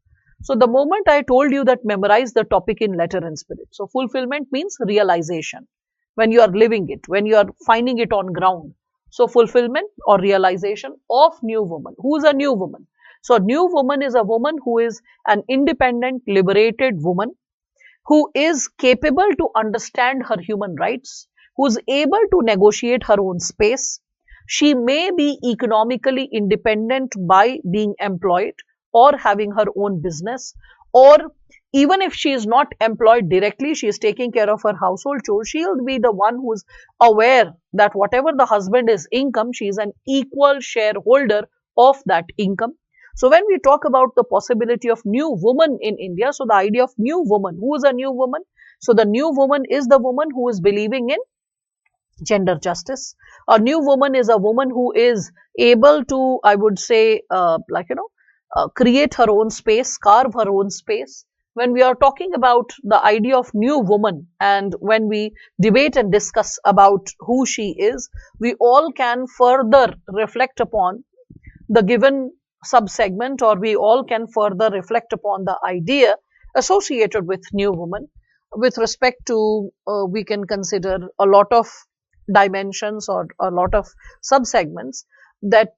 So the moment I told you that memorize the topic in letter and spirit. So fulfillment means realization. When you are living it, when you are finding it on ground. So fulfillment or realization of new woman. Who is a new woman? So a new woman is a woman who is an independent, liberated woman who is capable to understand her human rights, who is able to negotiate her own space. She may be economically independent by being employed or having her own business, or even if she is not employed directly, she is taking care of her household chores, she will be the one who is aware that whatever the husband is income, she is an equal shareholder of that income. So when we talk about the possibility of new woman in India, so the idea of new woman, who is a new woman? So the new woman is the woman who is believing in gender justice. A new woman is a woman who is able to, I would say, create her own space, carve her own space. When we are talking about the idea of new woman, and when we debate and discuss about who she is, we all can further reflect upon the given subsegment, or we all can further reflect upon the idea associated with new woman. With respect to, we can consider a lot of dimensions or a lot of subsegments that,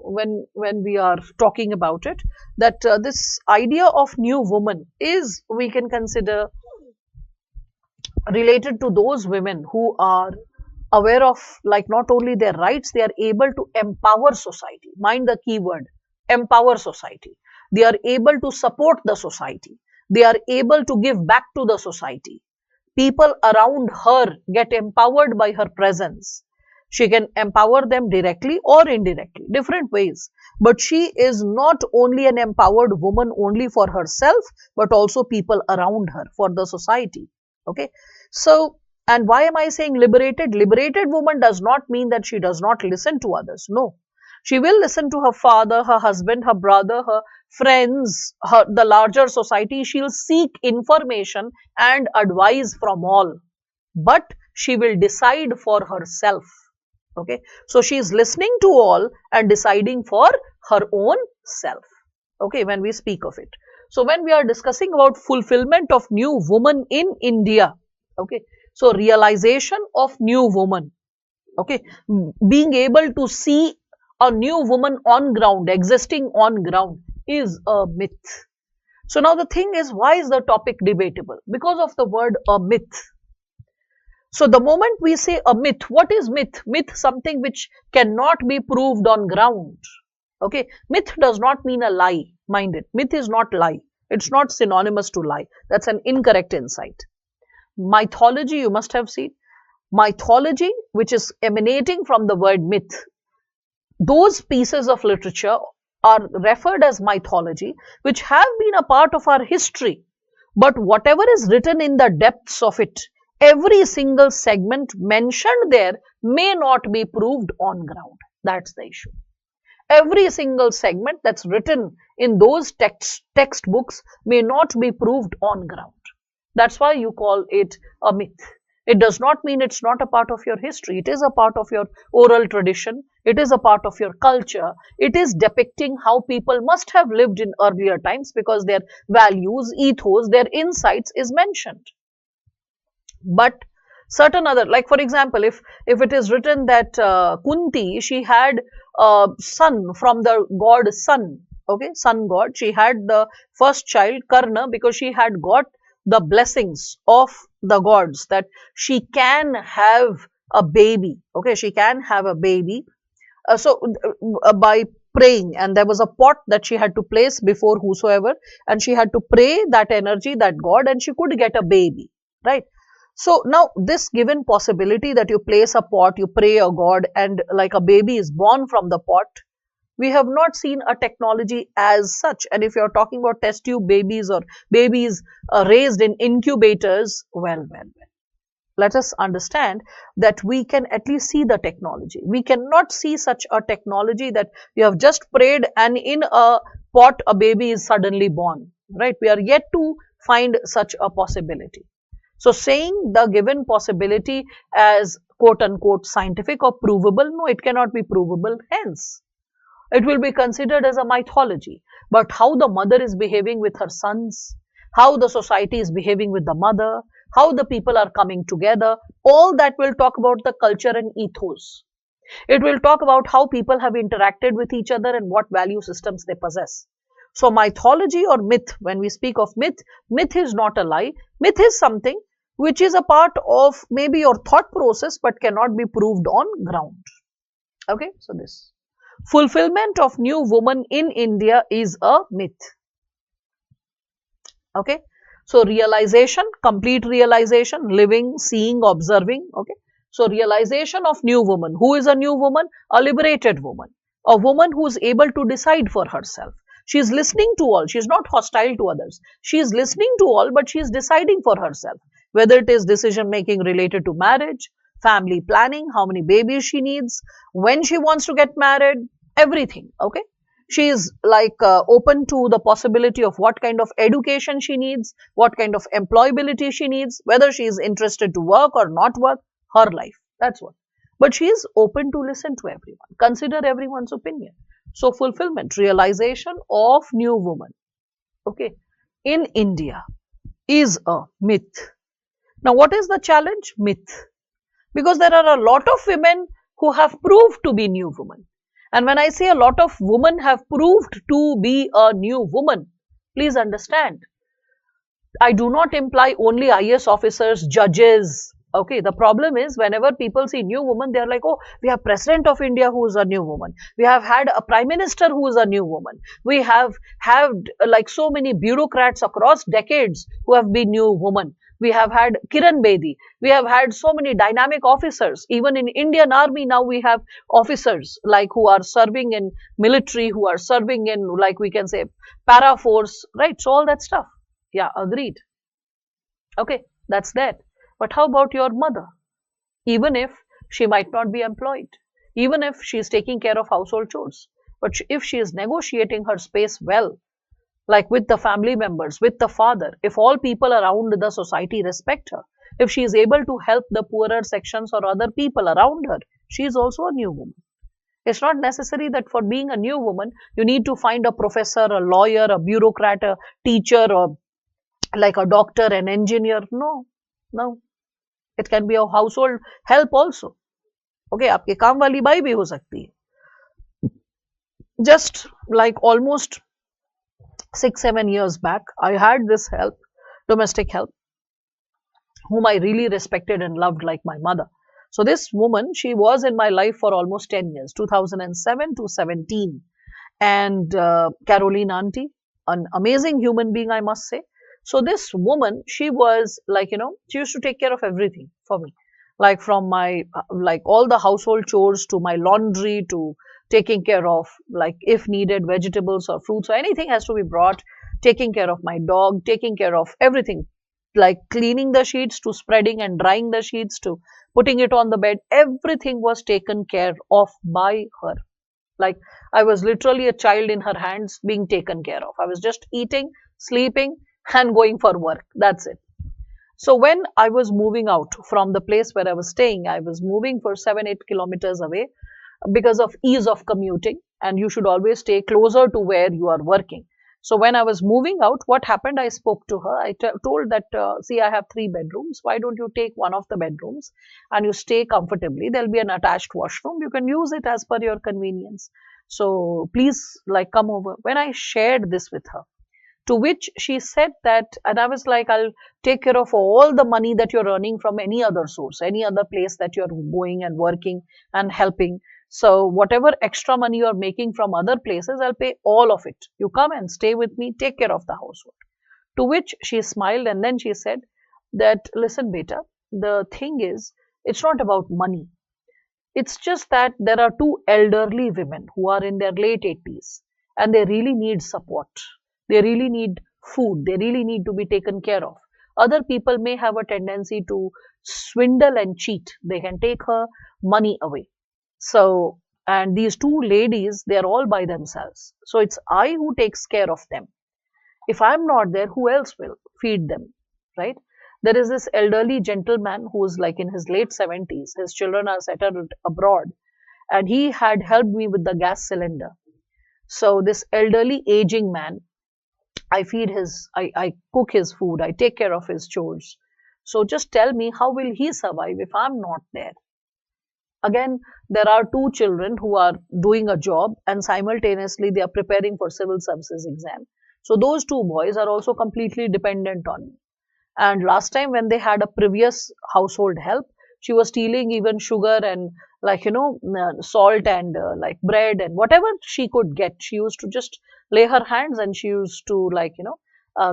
when we are talking about it, that this idea of new woman is, we can consider, related to those women who are aware of, like, not only their rights, they are able to empower society. Mind the key word, empower society. They are able to support the society. They are able to give back to the society. People around her get empowered by her presence. She can empower them directly or indirectly, different ways. But she is not only an empowered woman only for herself, but also people around her, for the society. Okay. So, and why am I saying liberated? Liberated woman does not mean that she does not listen to others. No. She will listen to her father, her husband, her brother, her friends, the larger society. She'll seek information and advice from all, but she will decide for herself. Okay, so she is listening to all and deciding for her own self. Okay, when we speak of it. So when we are discussing about fulfillment of new woman in India, okay, so realization of new woman, okay, being able to see a new woman on ground, existing on ground, is a myth. So now the thing is, why is the topic debatable? Because of the word a myth. So the moment we say a myth, what is myth? Myth, something which cannot be proved on ground. Okay, myth does not mean a lie, mind it. Myth is not lie. It's not synonymous to lie. That's an incorrect insight. Mythology, you must have seen. Mythology, which is emanating from the word myth, those pieces of literature are referred as mythology, which have been a part of our history. But whatever is written in the depths of it, every single segment mentioned there may not be proved on ground. That's the issue. Every single segment that's written in those textbooks may not be proved on ground. That's why you call it a myth. It does not mean it's not a part of your history. It is a part of your oral tradition. It is a part of your culture. It is depicting how people must have lived in earlier times, because their values, ethos, their insights is mentioned. But certain other, like for example, if it is written that Kunti, she had a son from the god Sun, okay, sun god. She had the first child Karna because she had got the blessings of the gods that she can have a baby. Okay, she can have a baby. By praying, and there was a pot that she had to place before whosoever, and she had to pray that energy, that god, and she could get a baby, right? So now this given possibility that you place a pot, you pray a god, and like a baby is born from the pot, we have not seen a technology as such. And if you're talking about test tube babies or babies raised in incubators, well, let us understand that we can at least see the technology. We cannot see such a technology that you have just prayed and in a pot a baby is suddenly born, right? We are yet to find such a possibility. So saying the given possibility as quote unquote scientific or provable, no, it cannot be provable. Hence, it will be considered as a mythology. But how the mother is behaving with her sons, how the society is behaving with the mother, how the people are coming together, all that will talk about the culture and ethos. It will talk about how people have interacted with each other and what value systems they possess. So mythology or myth, when we speak of myth, myth is not a lie. Myth is something which is a part of maybe your thought process but cannot be proved on ground. Okay, so this fulfillment of new woman in India is a myth. Okay, so realization, complete realization, living, seeing, observing. Okay, so realization of new woman. Who is a new woman? A liberated woman, a woman who is able to decide for herself. She is listening to all. She is not hostile to others. She is listening to all, but she is deciding for herself, whether it is decision making related to marriage, family planning, how many babies she needs, when she wants to get married, everything. Okay. She is like open to the possibility of what kind of education she needs, what kind of employability she needs, whether she is interested to work or not work, her life. That's what. But she is open to listen to everyone, consider everyone's opinion. So, fulfillment, realization of new woman, okay, in India is a myth. Now, what is the challenge? Myth. Because there are a lot of women who have proved to be new women. And when I say a lot of women have proved to be a new woman, please understand, I do not imply only IS officers, judges. Okay, the problem is whenever people see new woman, they are like, oh, we have President of India who is a new woman. We have had a Prime Minister who is a new woman. We have had like so many bureaucrats across decades who have been new women. We have had Kiran Bedi. We have had so many dynamic officers. Even in Indian Army now we have officers like who are serving in military, who are serving in like we can say para force, right? So all that stuff. Yeah, agreed. Okay, that's that. But how about your mother? Even if she might not be employed, even if she is taking care of household chores, but if she is negotiating her space well, like with the family members, with the father, if all people around the society respect her, if she is able to help the poorer sections or other people around her, she is also a new woman. It's not necessary that for being a new woman, you need to find a professor, a lawyer, a bureaucrat, a teacher, or like a doctor, an engineer. No, no. It can be a household help also. Okay, आपके काम वाली by भी हो सकती है. Just like almost 6-7 years back, I had this help, domestic help, whom I really respected and loved like my mother. So this woman, she was in my life for almost 10 years, 2007 to 17. And Caroline Auntie, an amazing human being, I must say. So this woman, she was like, she used to take care of everything for me. Like from my, like all the household chores to my laundry to taking care of, like if needed, vegetables or fruits or anything has to be brought, taking care of my dog, taking care of everything, like cleaning the sheets to spreading and drying the sheets to putting it on the bed. Everything was taken care of by her. Like I was literally a child in her hands being taken care of. I was just eating, sleeping, and going for work. That's it. So when I was moving out from the place where I was staying, I was moving for 7-8 kilometers away because of ease of commuting, and you should always stay closer to where you are working. So when I was moving out, what happened? I spoke to her. I told that, see, I have 3 bedrooms. Why don't you take one of the bedrooms and you stay comfortably? There'll be an attached washroom. You can use it as per your convenience. So please, like, come over. When I shared this with her, to which she said that, and I was like, I'll take care of all the money that you're earning from any other source, any other place that you're going and working and helping. So whatever extra money you're making from other places, I'll pay all of it. You come and stay with me, take care of the household. To which she smiled and then she said that, listen, beta, the thing is, it's not about money. It's just that there are 2 elderly women who are in their late 80s and they really need support. They really need food. They really need to be taken care of. Other people may have a tendency to swindle and cheat. They can take her money away. So, and these 2 ladies, they are all by themselves. So it's I who takes care of them. If I'm not there, who else will feed them, right? There is this elderly gentleman who's like in his late 70s. His children are settled abroad, and he had helped me with the gas cylinder. So this elderly aging man, I feed his, I cook his food, I take care of his chores. So just tell me, how will he survive if I'm not there? Again, there are 2 children who are doing a job and simultaneously they are preparing for civil services exam. So those 2 boys are also completely dependent on me. And last time when they had a previous household help, she was stealing even sugar and like, salt and like bread and whatever she could get. She used to just lay her hands and she used to like,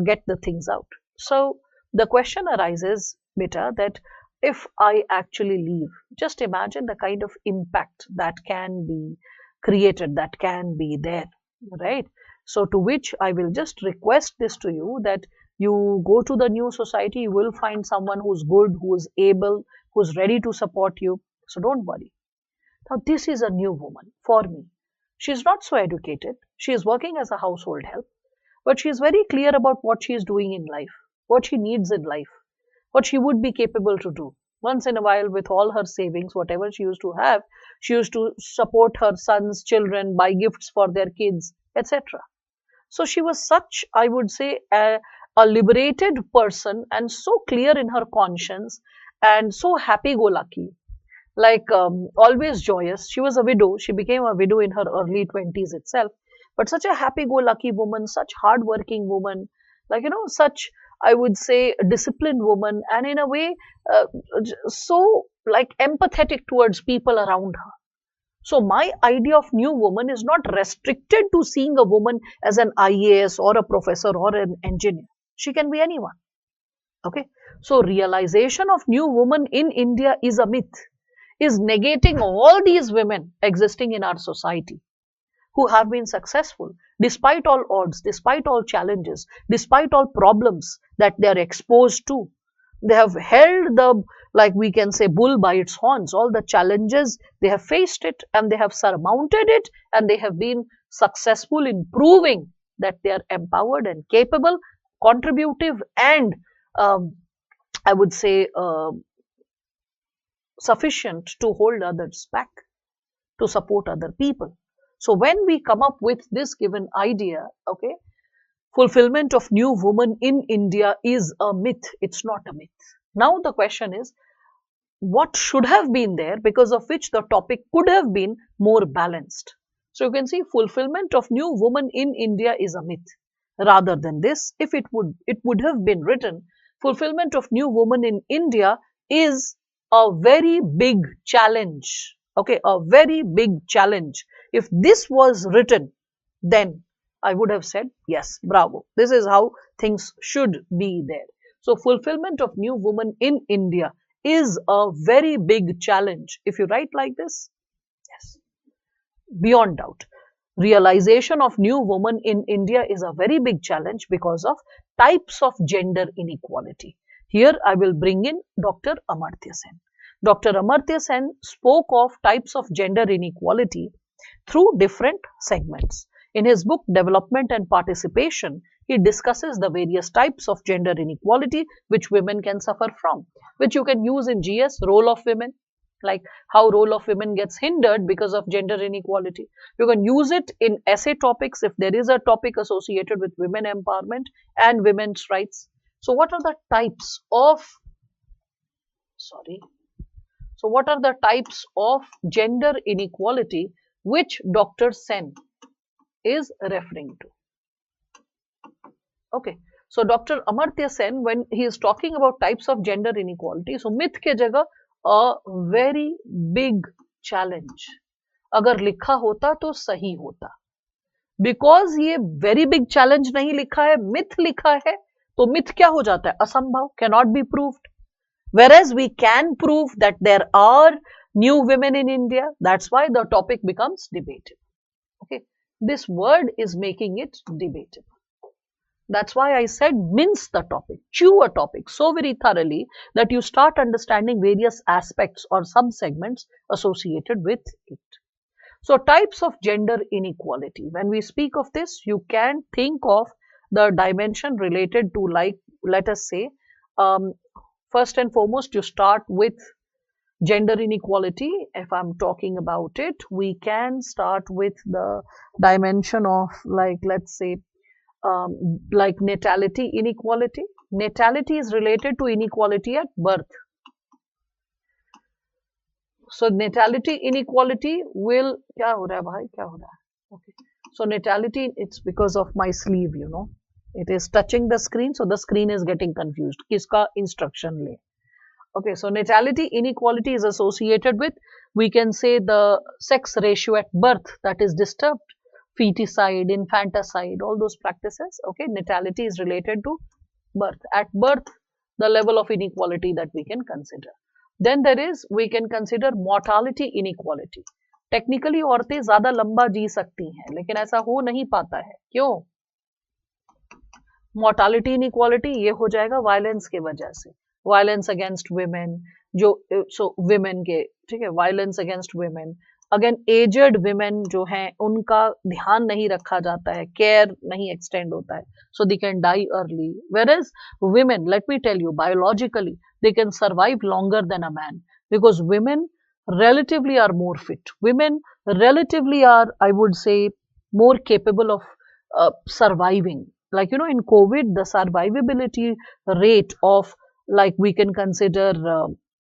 get the things out. So the question arises, beta, that if I actually leave, just imagine the kind of impact that can be created, that can be there, right? So to which I will just request this to you, that you go to the new society, you will find someone who's good, who's able, who's ready to support you. So don't worry. Now, this is a new woman for me. She's not so educated. She is working as a household help, but she is very clear about what she is doing in life, what she needs in life, what she would be capable to do. Once in a while, with all her savings, whatever she used to have, she used to support her sons, children, buy gifts for their kids, etc. So she was such, I would say, a liberated person and so clear in her conscience and so happy go lucky, like always joyous. She was a widow. She became a widow in her early 20s itself, but such a happy go lucky woman, such hard working woman, like, such, I would say, a disciplined woman, and in a way, so like empathetic towards people around her. So my idea of new woman is not restricted to seeing a woman as an IAS or a professor or an engineer. She can be anyone. Okay. So realization of new woman in India is a myth, is negating all these women existing in our society who have been successful despite all odds, despite all challenges, despite all problems that they are exposed to. They have held the, like we can say, bull by its horns. All the challenges, they have faced it and they have surmounted it, and they have been successful in proving that they are empowered and capable, contributive, and I would say sufficient to hold others back, to support other people. So when we come up with this given idea, okay, fulfillment of new woman in India is a myth. It's not a myth. Now the question is, what should have been there, because of which the topic could have been more balanced? So you can see fulfillment of new woman in India is a myth. Rather than this, if it would have been written, fulfillment of new woman in India is a very big challenge. Okay, a very big challenge. If this was written, then I would have said, yes, bravo. This is how things should be there. So fulfillment of new woman in India is a very big challenge. If you write like this, yes, beyond doubt. Realization of new woman in India is a very big challenge because of types of gender inequality. Here I will bring in Dr. Amartya Sen. Dr. Amartya Sen spoke of types of gender inequality through different segments. In his book Development and Participation, he discusses the various types of gender inequality which women can suffer from, which you can use in GS, role of women, like how role of women gets hindered because of gender inequality. You can use it in essay topics if there is a topic associated with women empowerment and women's rights. So what are the types of, so what are the types of gender inequality which Dr. Sen is referring to? Okay, so Dr. Amartya Sen, when he is talking about types of gender inequality, so myth के जगह a very big challenge. अगर लिखा होता तो सही होता. Because ये very big challenge नहीं लिखा है, myth लिखा है, तो myth क्या हो जाता है? असंभव, cannot be proved. Whereas we can prove that there are new women in India. That's why the topic becomes debatable. Okay, this word is making it debatable. That's why I said mince the topic, chew a topic so very thoroughly that you start understanding various aspects or sub-segments associated with it. So types of gender inequality. When we speak of this, you can think of the dimension related to, like, let us say, first and foremost, you start with gender inequality. If I'm talking about it, we can start with the dimension of, like, let's say, like natality inequality. Natality is related to inequality at birth. So natality inequality will, क्या हो रहा है भाई, क्या हो रहा है? Okay. So natality, it's because of my sleeve, you know. It is touching the screen, so the screen is getting confused. किसका instruction ले? Okay, so natality inequality is associated with, we can say, the sex ratio at birth that is disturbed. Feticide, infanticide, all those practices. Okay, natality is related to birth. At birth, the level of inequality that we can consider. Then there is, we can consider mortality inequality. Technically औरतें ज़्यादा लंबा जी सकती हैं, लेकिन ऐसा हो नहीं पाता है. क्यों? Mortality inequality ये हो जाएगा violence के वजह से. Violence against women, जो सो विमेन के, ठीक है, violence against women, again aged women जो हैं उनका ध्यान नहीं रखा जाता है, केयर नहीं एक्सटेंड होता है, so they can die early, whereas women, let me tell you, biologically they can survive longer than a man, because women relatively are more fit, women relatively are, I would say, more capable of surviving. Like, in COVID, the survivability rate of, like, we can consider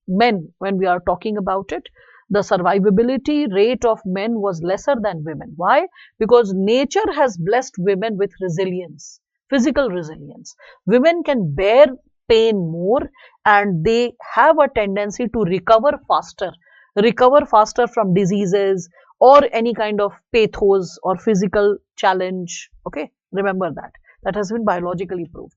men, when we are talking about it, the survivability rate of men was lesser than women. Why? Because nature has blessed women with resilience, physical resilience. Women can bear pain more, and they have a tendency to recover faster from diseases or any kind of pathos or physical challenge. Okay, remember that. That has been biologically proved.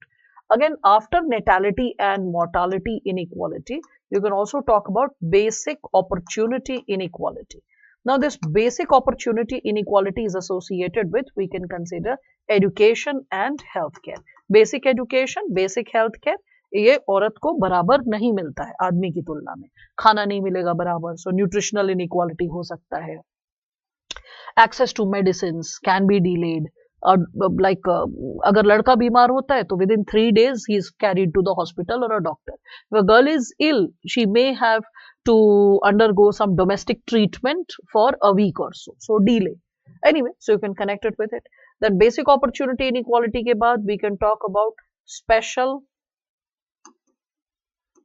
Again, after natality and mortality inequality, you can also talk about basic opportunity inequality. Now, this basic opportunity inequality is associated with, we can consider, education and healthcare. Basic education, basic healthcare, ये औरत को बराबर नहीं मिलता है आदमी की तुलना में, खाना नहीं मिलेगा बराबर, सो न्यूट्रिशनल इनइक्वालिटी हो सकता है, access to medicines can be delayed. Like, अगर लड़का बीमार होता है तो within 3 days he is carried to the hospital or a doctor. If a girl is ill, she may have to undergo some domestic treatment for a week or so. So delay. Anyway, so you can connect it with it. Then basic opportunity inequality के बाद we can talk about special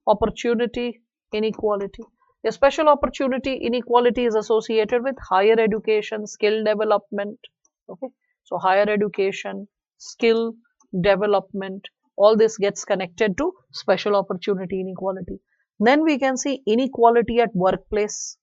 opportunity inequality. A special opportunity inequality is associated with higher education, skill development. Okay, so higher education, skill development, all this gets connected to special opportunity inequality. Then we can see inequality at workplace.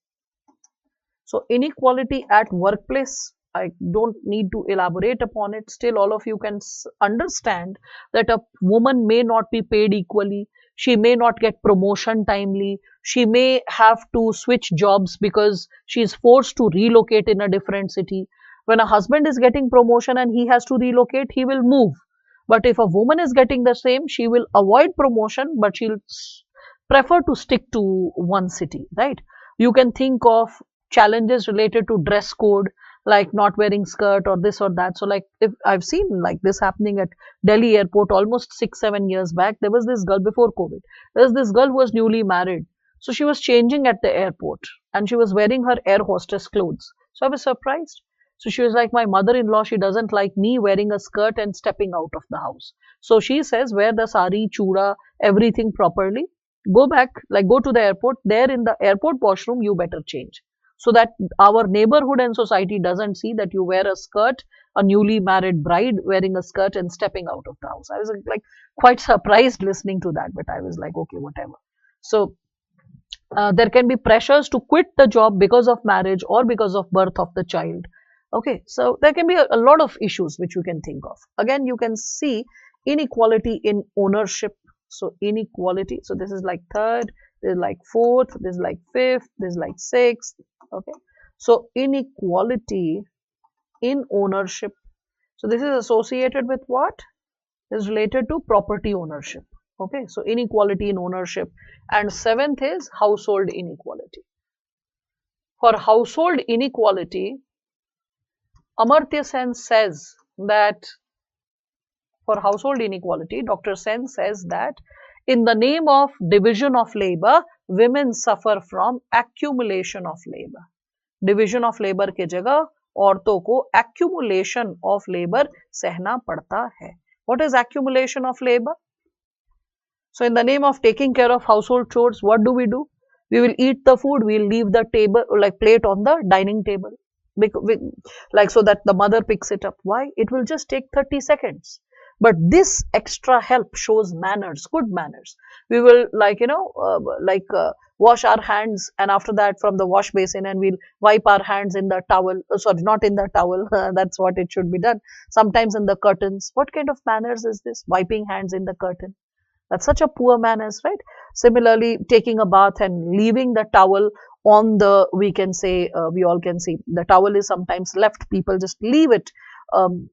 So inequality at workplace, I don't need to elaborate upon it. Still, all of you can understand that a woman may not be paid equally. She may not get promotion timely. She may have to switch jobs because she is forced to relocate in a different city. When a husband is getting promotion and he has to relocate, he will move. But if a woman is getting the same, she will avoid promotion, but she'll prefer to stick to one city, right? You can think of challenges related to dress code, like not wearing skirt or this or that. So, like, if I've seen like this happening at Delhi airport almost 6-7 years back, there was this girl before COVID. There's this girl who was newly married, so she was changing at the airport and she was wearing her air hostess clothes. So I was surprised. So she was like, my mother-in-law, she doesn't like me wearing a skirt and stepping out of the house. So she says, wear the sari, chuda, everything properly. Go back, like go to the airport. There in the airport washroom, you better change, so that our neighborhood and society doesn't see that you wear a skirt, a newly married bride wearing a skirt and stepping out of the house. I was like quite surprised listening to that, but I was like, okay, whatever. So there can be pressures to quit the job because of marriage or because of birth of the child. Okay, so there can be a lot of issues which you can think of. Again, you can see inequality in ownership. So inequality, so this is like third, this is like fourth, this is like fifth, this is like sixth. Okay, so inequality in ownership, so this is associated with what is related to property ownership. Okay, so inequality in ownership. And seventh is household inequality. For household inequality, Amartya Sen says that, for household inequality, Dr. Sen says that in the name of division of labor, women suffer from accumulation of labor. Division of labor के जगह औरतों को accumulation of labor सहना पड़ता है. What is accumulation of labor? So in the name of taking care of household chores, what do? We will eat the food, we will leave the table, like plate on the dining table, like so that the mother picks it up. Why? It will just take 30 seconds. But this extra help shows manners, good manners. We will wash our hands, and after that from the wash basin, and we'll wipe our hands in the towel. Sorry, not in the towel. That's what it should be done. Sometimes in the curtains. What kind of manners is this? Wiping hands in the curtain. That's such a poor manners, right? Similarly, taking a bath and leaving the towel on the, we can say, we all can see, the towel is sometimes left. People just leave it on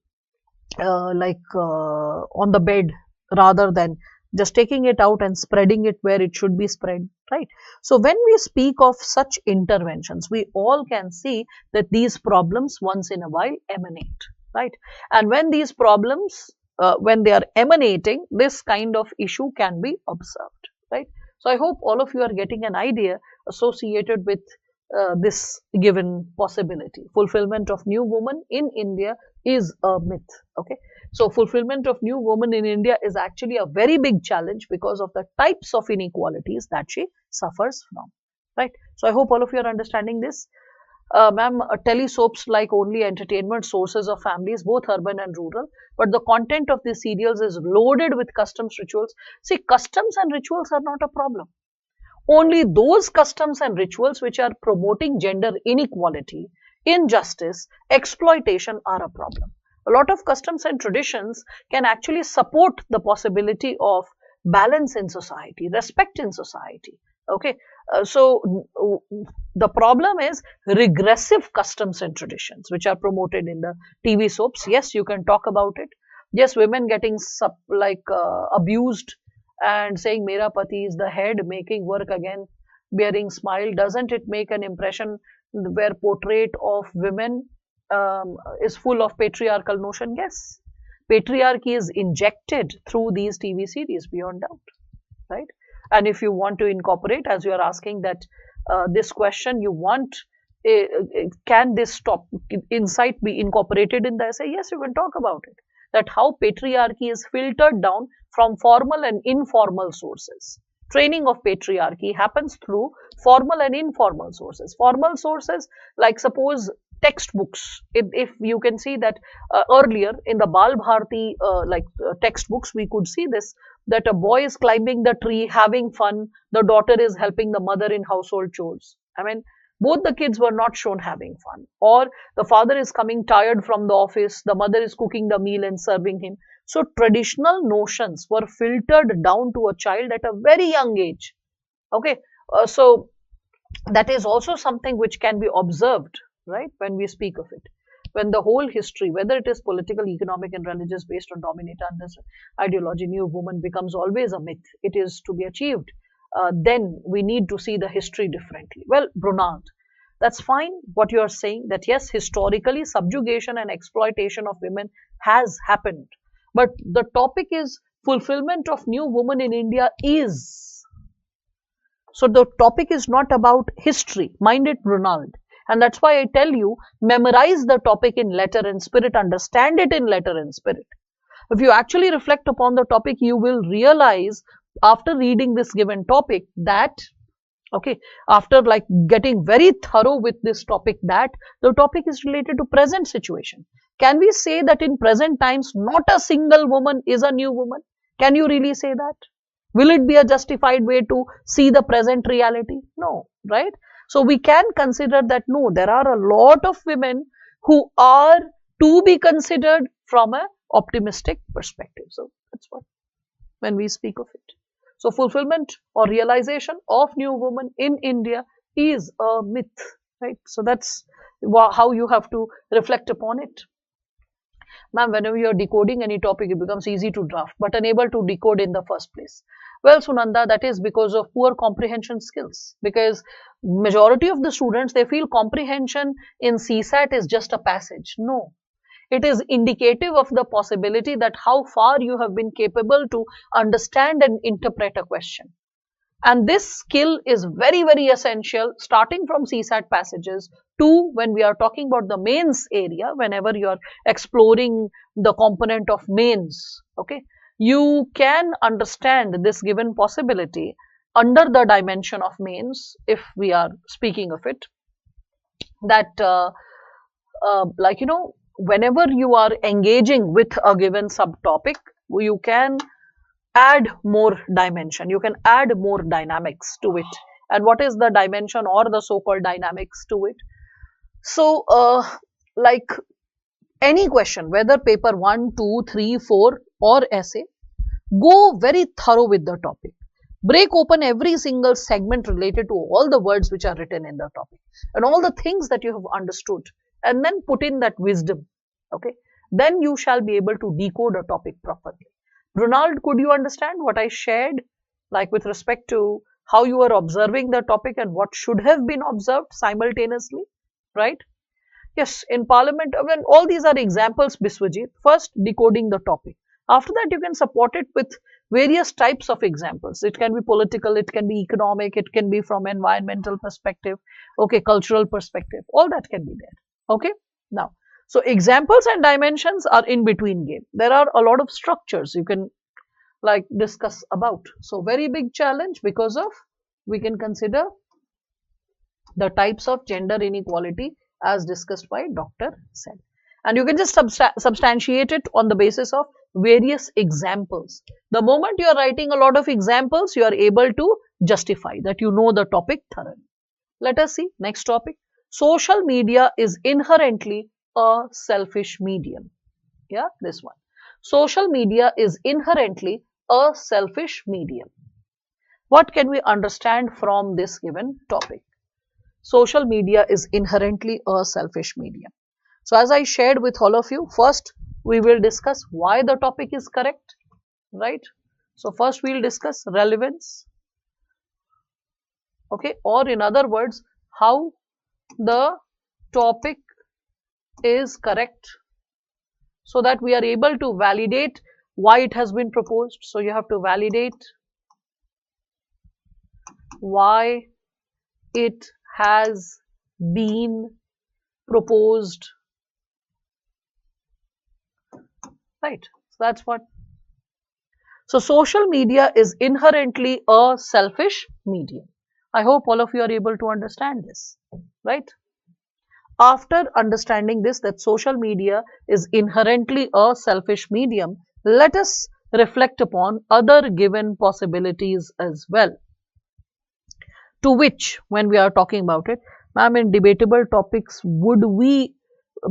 the bed rather than just taking it out and spreading it where it should be spread, right? So when we speak of such interventions, we all can see that these problems once in a while emanate, right? And when these problems, when they are emanating, this kind of issue can be observed, right? So I hope all of you are getting an idea associated with this given possibility. Fulfillment of new woman in India is a myth. Okay, so fulfillment of new woman in India is actually a very big challenge because of the types of inequalities that she suffers from. Right. So I hope all of you are understanding this. Ma'am, telesoaps like only entertainment sources of families, both urban and rural, but the content of these serials is loaded with customs, rituals. See, customs and rituals are not a problem. Only those customs and rituals which are promoting gender inequality, injustice, exploitation are a problem. A lot of customs and traditions can actually support the possibility of balance in society, respect in society. Okay, the problem is regressive customs and traditions which are promoted in the TV soaps. Yes, you can talk about it. Yes, women getting abused and saying Mera Pati is the head, making work again, bearing smile. Doesn't it make an impression where portrait of women is full of patriarchal notion? Yes, patriarchy is injected through these TV series beyond doubt, right? And if you want to incorporate, as you are asking that this question, you want, can this insight be incorporated in the essay? Yes, you can talk about it. That how patriarchy is filtered down from formal and informal sources. Training of patriarchy happens through formal and informal sources. Formal sources, like suppose textbooks. If you can see that earlier in the Bal Bharati textbooks, we could see this, that a boy is climbing the tree, having fun. The daughter is helping the mother in household chores. I mean, both the kids were not shown having fun. Or the father is coming tired from the office, the mother is cooking the meal and serving him. So traditional notions were filtered down to a child at a very young age. Okay, so that is also something which can be observed, right, when we speak of it. When the whole history, whether it is political, economic and religious, based on dominator ideology, new woman becomes always a myth. It is to be achieved. Then we need to see the history differently. Well, Brunald, that's fine what you are saying, that yes, historically subjugation and exploitation of women has happened. But the topic is fulfillment of new woman in India is. So the topic is not about history. Mind it, Brunald. And that's why I tell you, memorize the topic in letter and spirit, understand it in letter and spirit. If you actually reflect upon the topic, you will realize after reading this given topic that, okay, after like getting very thorough with this topic, that the topic is related to present situation. Can we say that in present times, not a single woman is a new woman? Can you really say that? Will it be a justified way to see the present reality? No, right? So we can consider that no, there are a lot of women who are to be considered from an optimistic perspective. So that's what, when we speak of it. So fulfillment or realization of new woman in India is a myth, right? So that's how you have to reflect upon it. Ma'am, whenever you are decoding any topic, it becomes easy to draft, but unable to decode in the first place. Well, Sunanda, that is because of poor comprehension skills. Because majority of the students, they feel comprehension in CSAT is just a passage. No, it is indicative of the possibility that how far you have been capable to understand and interpret a question. And this skill is very, very essential, starting from CSAT passages to when we are talking about the mains area, whenever you are exploring the component of mains, okay, you can understand this given possibility under the dimension of mains, if we are speaking of it, that like, you know, whenever you are engaging with a given subtopic, you can add more dimension, you can add more dynamics to it. And what is the dimension or the so-called dynamics to it? So like any question, whether paper 1, 2, 3, 4 or essay, go very thorough with the topic. Break open every single segment related to all the words which are written in the topic and all the things that you have understood, and then put in that wisdom, okay? Then you shall be able to decode a topic properly. Ronald, could you understand what I shared, like with respect to how you are observing the topic and what should have been observed simultaneously, right? Yes, in Parliament, when all these are examples, Biswajit, first decoding the topic. After that, you can support it with various types of examples. It can be political, it can be economic, it can be from environmental perspective, okay, cultural perspective, all that can be there, okay? Now, so examples and dimensions are in between game. There are a lot of structures you can like discuss about. So very big challenge because of we can consider the types of gender inequality as discussed by Dr. Sen. And you can just substantiate it on the basis of various examples. The moment you are writing a lot of examples, you are able to justify that you know the topic thoroughly. Let us see next topic. Social media is inherently a selfish medium. Yeah, this one. Social media is inherently a selfish medium. What can we understand from this given topic? Social media is inherently a selfish medium. So as I shared with all of you, first we will discuss why the topic is correct, right? So first we'll discuss relevance, okay, or in other words, how the topic is correct so that we are able to validate why it has been proposed. So you have to validate why it has been proposed, right? So that's what. So social media is inherently a selfish medium. I hope all of you are able to understand this, right? After understanding this, that social media is inherently a selfish medium, let us reflect upon other given possibilities as well. To which, when we are talking about it, ma'am, in debatable topics, would we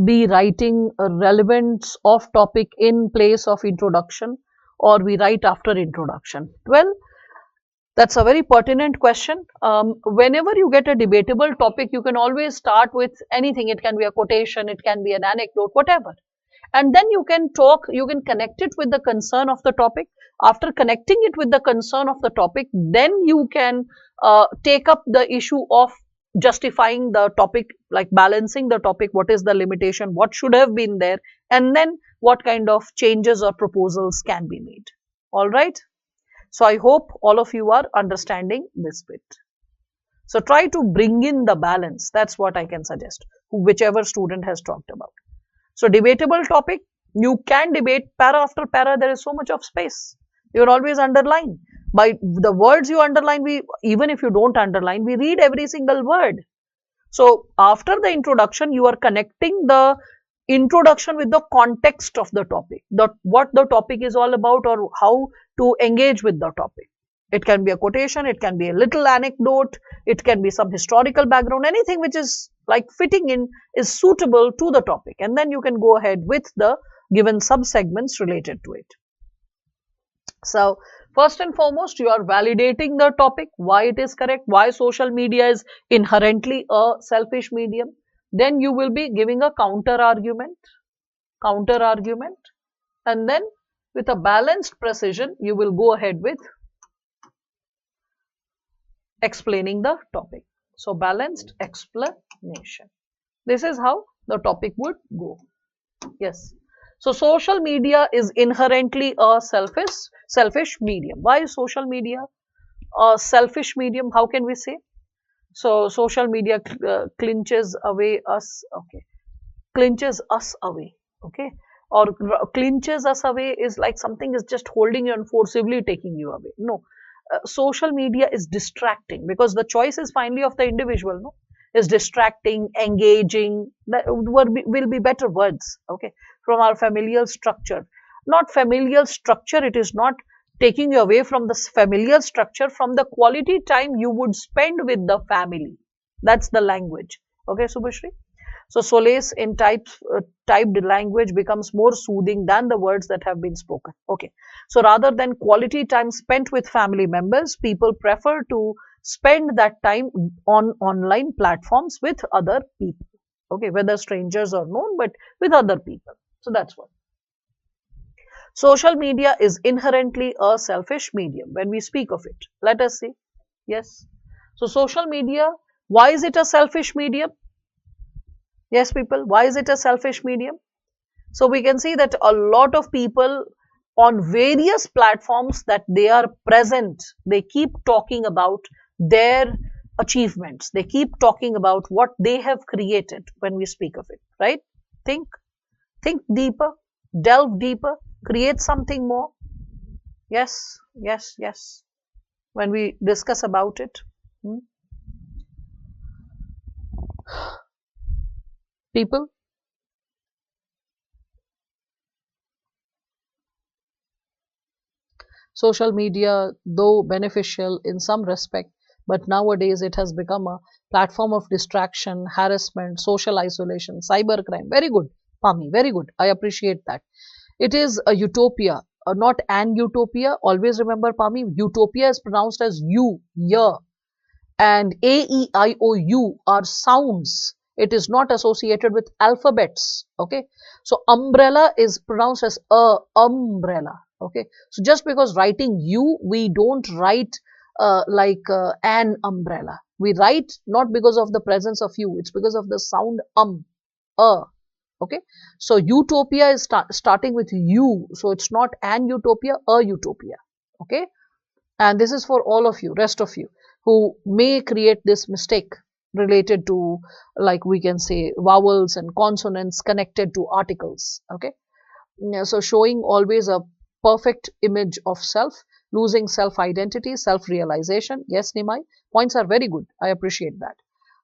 be writing a relevance of topic in place of introduction, or we write after introduction? Well, that's a very pertinent question. Whenever you get a debatable topic, you can always start with anything. It can be a quotation, it can be an anecdote, whatever. And then you can talk, you can connect it with the concern of the topic. After connecting it with the concern of the topic, then you can take up the issue of justifying the topic, like balancing the topic, what is the limitation, what should have been there, and then what kind of changes or proposals can be made. All right. So I hope all of you are understanding this bit. So try to bring in the balance. That's what I can suggest, whichever student has talked about. So debatable topic, you can debate para after para. There is so much of space. You always underline. By the words you underline, we even if you don't underline, we read every single word. So after the introduction, you are connecting the introduction with the context of the topic, what the topic is all about, or how to engage with the topic. It can be a quotation, it can be a little anecdote, it can be some historical background, anything which is like fitting in is suitable to the topic, and then you can go ahead with the given sub-segments related to it. So first and foremost, you are validating the topic, why it is correct, why social media is inherently a selfish medium. Then you will be giving a counter argument, and then with a balanced precision, you will go ahead with explaining the topic. So balanced explanation. This is how the topic would go. Yes. So social media is inherently a selfish medium. Why is social media a selfish medium? How can we say? So social media clinches away us. Okay, clinches us away. Okay, or clinches us away is like something is just holding you and forcibly taking you away. No, social media is distracting because the choice is finally of the individual. No, is distracting, engaging. That will be better words. Okay, from our familial structure. Not familial structure. It is not taking you away from the familial structure, from the quality time you would spend with the family. That's the language. Okay, Subhashri. So solace in typed language becomes more soothing than the words that have been spoken. Okay. So rather than quality time spent with family members, people prefer to spend that time on online platforms with other people. Okay, whether strangers or known, but with other people. So that's what. Social media is inherently a selfish medium when we speak of it. Let us see. Yes. So, social media, why is it a selfish medium? Yes, people, why is it a selfish medium? So, we can see that a lot of people on various platforms that they are present, they keep talking about their achievements. They keep talking about what they have created when we speak of it, right? Think, think deeper, delve deeper, create something more. Yes, yes, yes. When we discuss about it, hmm, people, social media, though beneficial in some respect, but nowadays it has become a platform of distraction, harassment, social isolation, cybercrime. Very good, Pami, very good. I appreciate that. It is a utopia, not an utopia. Always remember, Pami, utopia is pronounced as U, year, and A, E, I, O, U are sounds. It is not associated with alphabets. Okay. So umbrella is pronounced as a umbrella. Okay. So just because writing U, we don't write an umbrella. We write not because of the presence of U, it's because of the sound a. Okay. So utopia is starting with U. So it's not an utopia, a utopia. Okay. And this is for all of you, rest of you, who may create this mistake related to, like we can say, vowels and consonants connected to articles. Okay. Yeah, so showing always a perfect image of self, losing self identity, self realization. Yes, Nimai, points are very good. I appreciate that.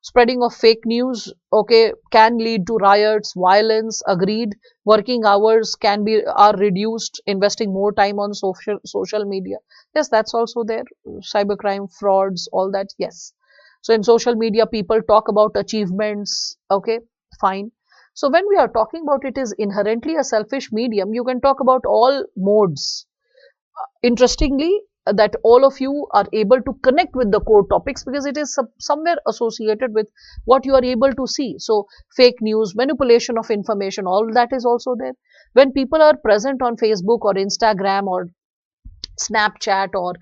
Spreading of fake news, okay, can lead to riots, violence. Agreed. Working hours are reduced. Investing more time on social media. Yes, that's also there. Cybercrime, frauds, all that. Yes. So in social media, people talk about achievements. Okay, fine. So when we are talking about it is inherently a selfish medium, you can talk about all modes. Interestingly, that all of you are able to connect with the core topics because it is somewhere associated with what you are able to see. So fake news, manipulation of information, all that is also there. When people are present on Facebook or Instagram or Snapchat or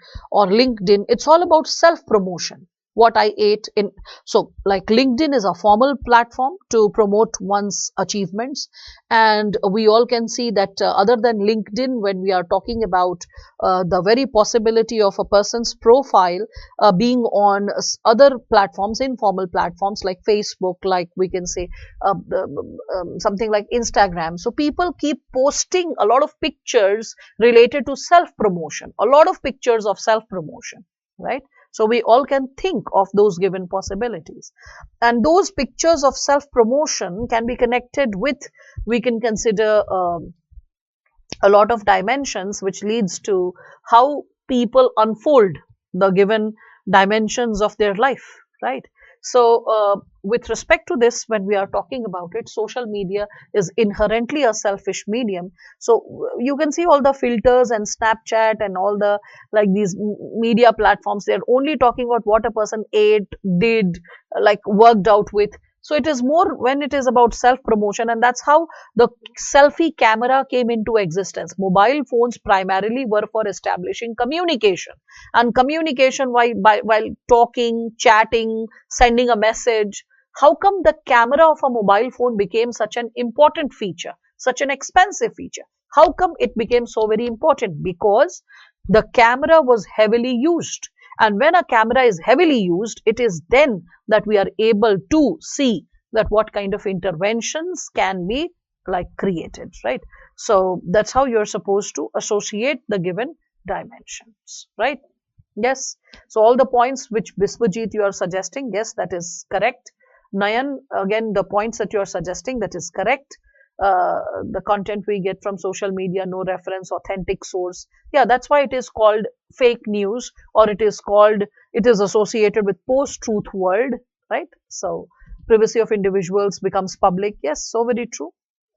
LinkedIn, it's all about self promotion. What I ate in, so like LinkedIn is a formal platform to promote one's achievements, and we all can see that other than LinkedIn, when we are talking about the very possibility of a person's profile being on other platforms, informal platforms like Facebook, like we can say something like Instagram. So people keep posting a lot of pictures related to self promotion, a lot of pictures of self promotion, right? So we all can think of those given possibilities, and those pictures of self promotion can be connected with, we can consider a lot of dimensions, which leads to how people unfold the given dimensions of their life, right? So with respect to this, when we are talking about it, social media is inherently a selfish medium. So you can see all the filters and Snapchat and all the, like, these media platforms, they're only talking about what a person ate, did, like worked out with. So it is more when it is about self promotion, and that's how the selfie camera came into existence. Mobile phones primarily were for establishing communication, and communication while talking, chatting, sending a message. How come the camera of a mobile phone became such an important feature, such an expensive feature? How come it became so very important? Because the camera was heavily used. And when a camera is heavily used, it is then that we are able to see that what kind of interventions can be like created, right? So that's how you're supposed to associate the given dimensions, right? Yes. So all the points which Biswajit you are suggesting, yes, that is correct. Nayan, again, the points that you are suggesting, that is correct. The content we get from social media, no reference, authentic source. Yeah, that's why it is called fake news, or it is associated with post-truth world, right? So privacy of individuals becomes public. Yes, so very true,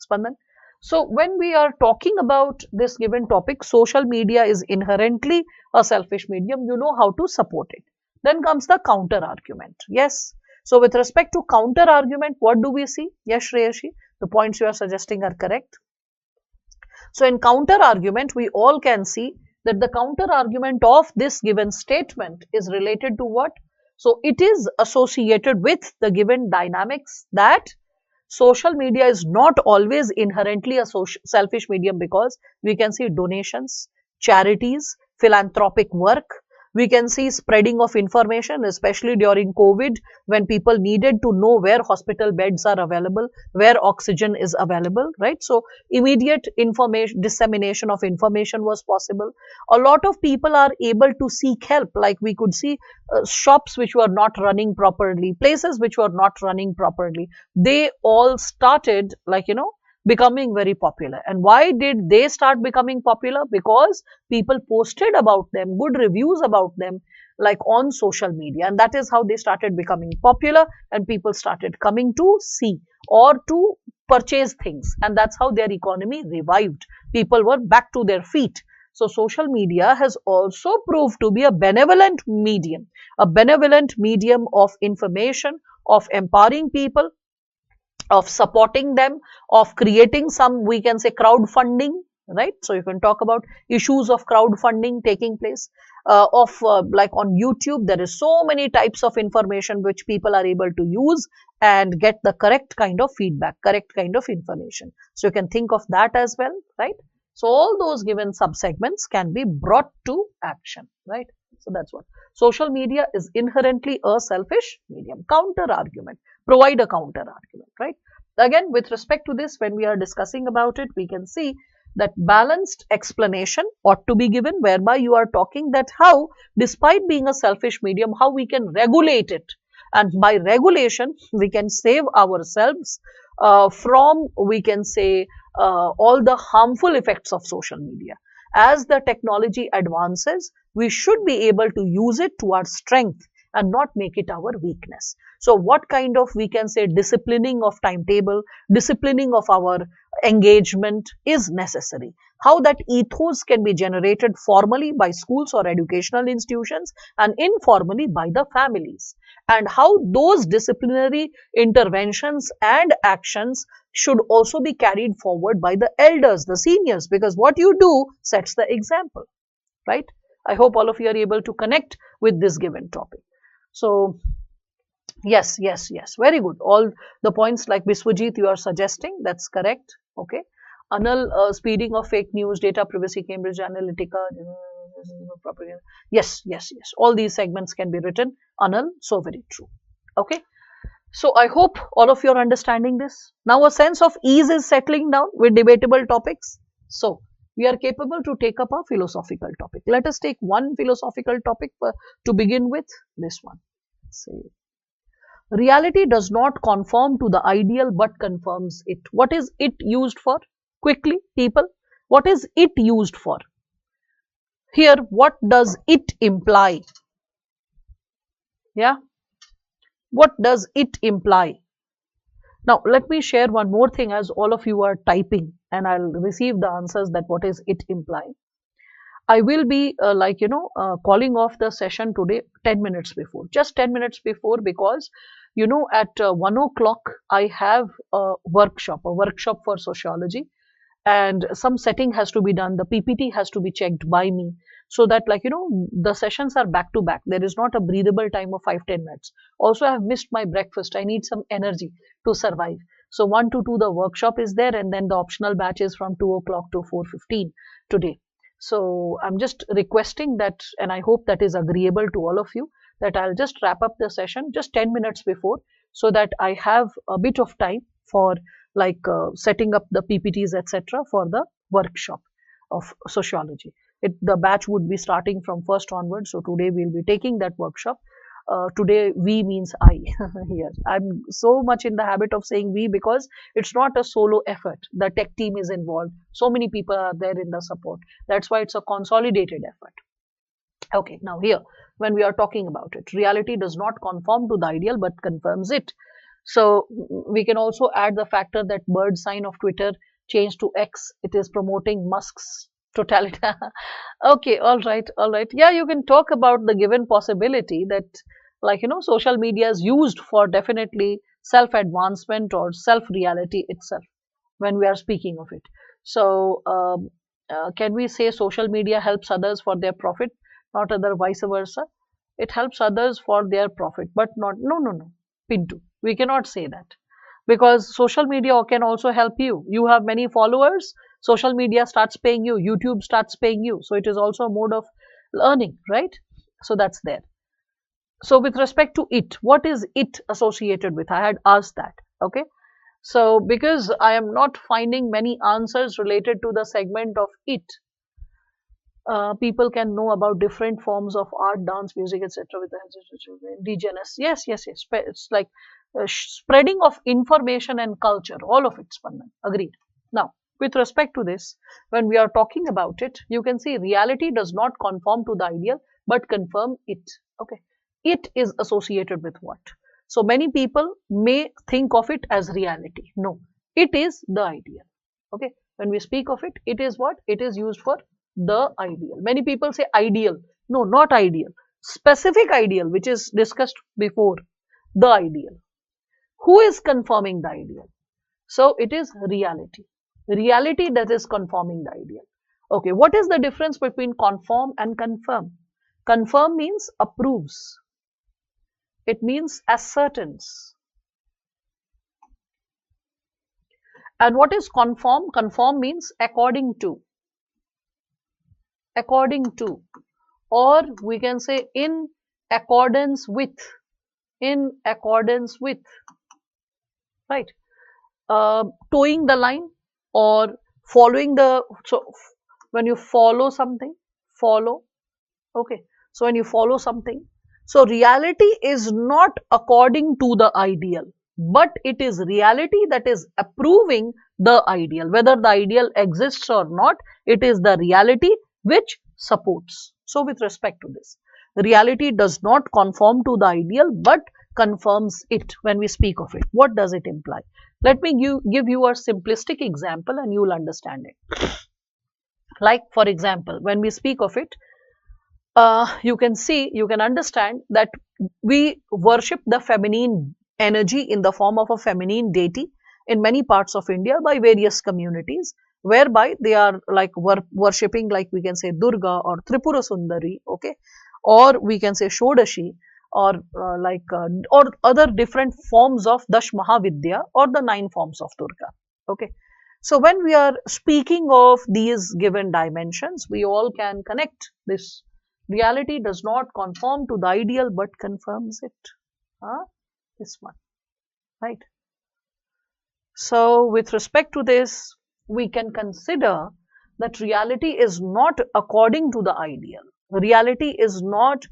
Spandan. So when we are talking about this given topic, social media is inherently a selfish medium. You know how to support it. Then comes the counter argument. Yes. So with respect to counter argument, what do we see? Yes, Shreyashi, the points you are suggesting are correct. So in counter argument, we all can see that the counter argument of this given statement is related to what? So it is associated with the given dynamics that social media is not always inherently a selfish medium, because we can see donations, charities, philanthropic work. We can see spreading of information, especially during COVID, when people needed to know where hospital beds are available, where oxygen is available, right? So immediate information, dissemination of information was possible. A lot of people are able to seek help, like we could see shops which were not running properly, places which were not running properly, they all started, like, becoming very popular. And why did they start becoming popular? Because people posted about them, good reviews about them, like on social media, and that is how they started becoming popular, and people started coming to see or to purchase things, and that's how their economy revived. People were back to their feet. So social media has also proved to be a benevolent medium of information, of empowering people, of supporting them, of creating some, we can say, crowdfunding, right? So you can talk about issues of crowdfunding taking place, of like on YouTube, there is so many types of information which people are able to use and get the correct kind of feedback, correct kind of information. So you can think of that as well, right? So all those given subsegments can be brought to action, right? So that's what social media is inherently a selfish medium. Counter argument, provide a counter argument, right? Again, with respect to this, when we are discussing about it, we can see that balanced explanation ought to be given, whereby you are talking that how, despite being a selfish medium, how we can regulate it. And by regulation, we can save ourselves from, we can say, all the harmful effects of social media. As the technology advances, we should be able to use it to our strength and not make it our weakness. So what kind of, we can say, disciplining of timetable, disciplining of our engagement is necessary. How that ethos can be generated formally by schools or educational institutions, and informally by the families. And how those disciplinary interventions and actions should also be carried forward by the elders, the seniors, because what you do sets the example, right? I hope all of you are able to connect with this given topic. So yes, yes, yes, very good. All the points like Biswajit you are suggesting, that's correct. Okay. Anil, speeding of fake news, data privacy, Cambridge Analytica, propaganda. Yes, yes, yes. All these segments can be written. Anil, so very true. Okay. So I hope all of you are understanding this. Now a sense of ease is settling down with debatable topics. So we are capable to take up a philosophical topic. Let us take one philosophical topic to begin with, this one. Say, reality does not conform to the ideal but confirms it. What is it used for? Quickly, people, what is it used for? Here, what does it imply? Yeah, what does it imply? Now, let me share one more thing as all of you are typing, and I'll receive the answers that what is it imply. I will be calling off the session today 10 minutes before, just 10 minutes before, because at 1 o'clock I have a workshop for sociology, and some setting has to be done. The PPT has to be checked by me, so that the sessions are back to back. There is not a breathable time of 5-10 minutes. Also, I have missed my breakfast. I need some energy to survive. So 1 to 2 the workshop is there, and then the optional batch is from 2 o'clock to 4:15 today. So I'm just requesting that, and I hope that is agreeable to all of you, that I'll just wrap up the session just 10 minutes before, so that I have a bit of time for setting up the PPTs, etc., for the workshop of sociology. The batch would be starting from 1st onwards. So today we'll be taking that workshop. Today we means I here. I'm so much in the habit of saying we, because it's not a solo effort. The tech team is involved. So many people are there in the support. That's why it's a consolidated effort. Okay, now here, when we are talking about it, reality does not conform to the ideal but confirms it. So we can also add the factor that bird sign of Twitter changed to X. It is promoting Musk's totality. Okay, all right, all right. Yeah, you can talk about the given possibility that, social media is used for definitely self-advancement or self-reality itself. when we are speaking of it. So, can we say social media helps others for their profit, not other vice versa? It helps others for their profit, but not, no, no, no, Pintu. We cannot say that, because social media can also help you. You have many followers, social media starts paying you, YouTube starts paying you. So, it is also a mode of learning, right? So, that's there. So, with respect to it, what is it associated with? I had asked that. Okay. So, because I am not finding many answers related to the segment of it, people can know about different forms of art, dance, music, etc. with the indigenous. Yes, yes, yes. It's like spreading of information and culture. All of it, Spandan. Agreed. Now, with respect to this, when we are talking about it, you can see reality does not conform to the ideal, but confirm it. Okay. It is associated with what? So many people may think of it as reality. No, it is the ideal. Okay. When we speak of it, it is what? It is used for the ideal. Many people say ideal. No, not ideal. Specific ideal, which is discussed before, the ideal. Who is confirming the ideal? So it is reality. Reality that is confirming the ideal. Okay, what is the difference between conform and confirm? Confirm means approves. It means ascertains. And what is conform? Conform means according to. According to. Or we can say in accordance with. In accordance with. Right. Towing the line or following the, so when you follow something, follow. Okay. So when you follow something, so reality is not according to the ideal, but it is reality that is approving the ideal. Whether the ideal exists or not, it is the reality which supports. So with respect to this, reality does not conform to the ideal, but confirms it when we speak of it. What does it imply? Let me give you a simplistic example and you will understand it. Like, for example, when we speak of it, you can understand that we worship the feminine energy in the form of a feminine deity in many parts of India by various communities, whereby they are like worshipping, like we can say Durga or Tripura Sundari, okay, or we can say Shodashi, or or other different forms of Dash Mahavidya or the 9 forms of Durga, okay. So when we are speaking of these given dimensions, we all can connect this. Reality does not conform to the ideal but confirms it. This one, right? So with respect to this, we can consider that reality is not according to the ideal. Reality is not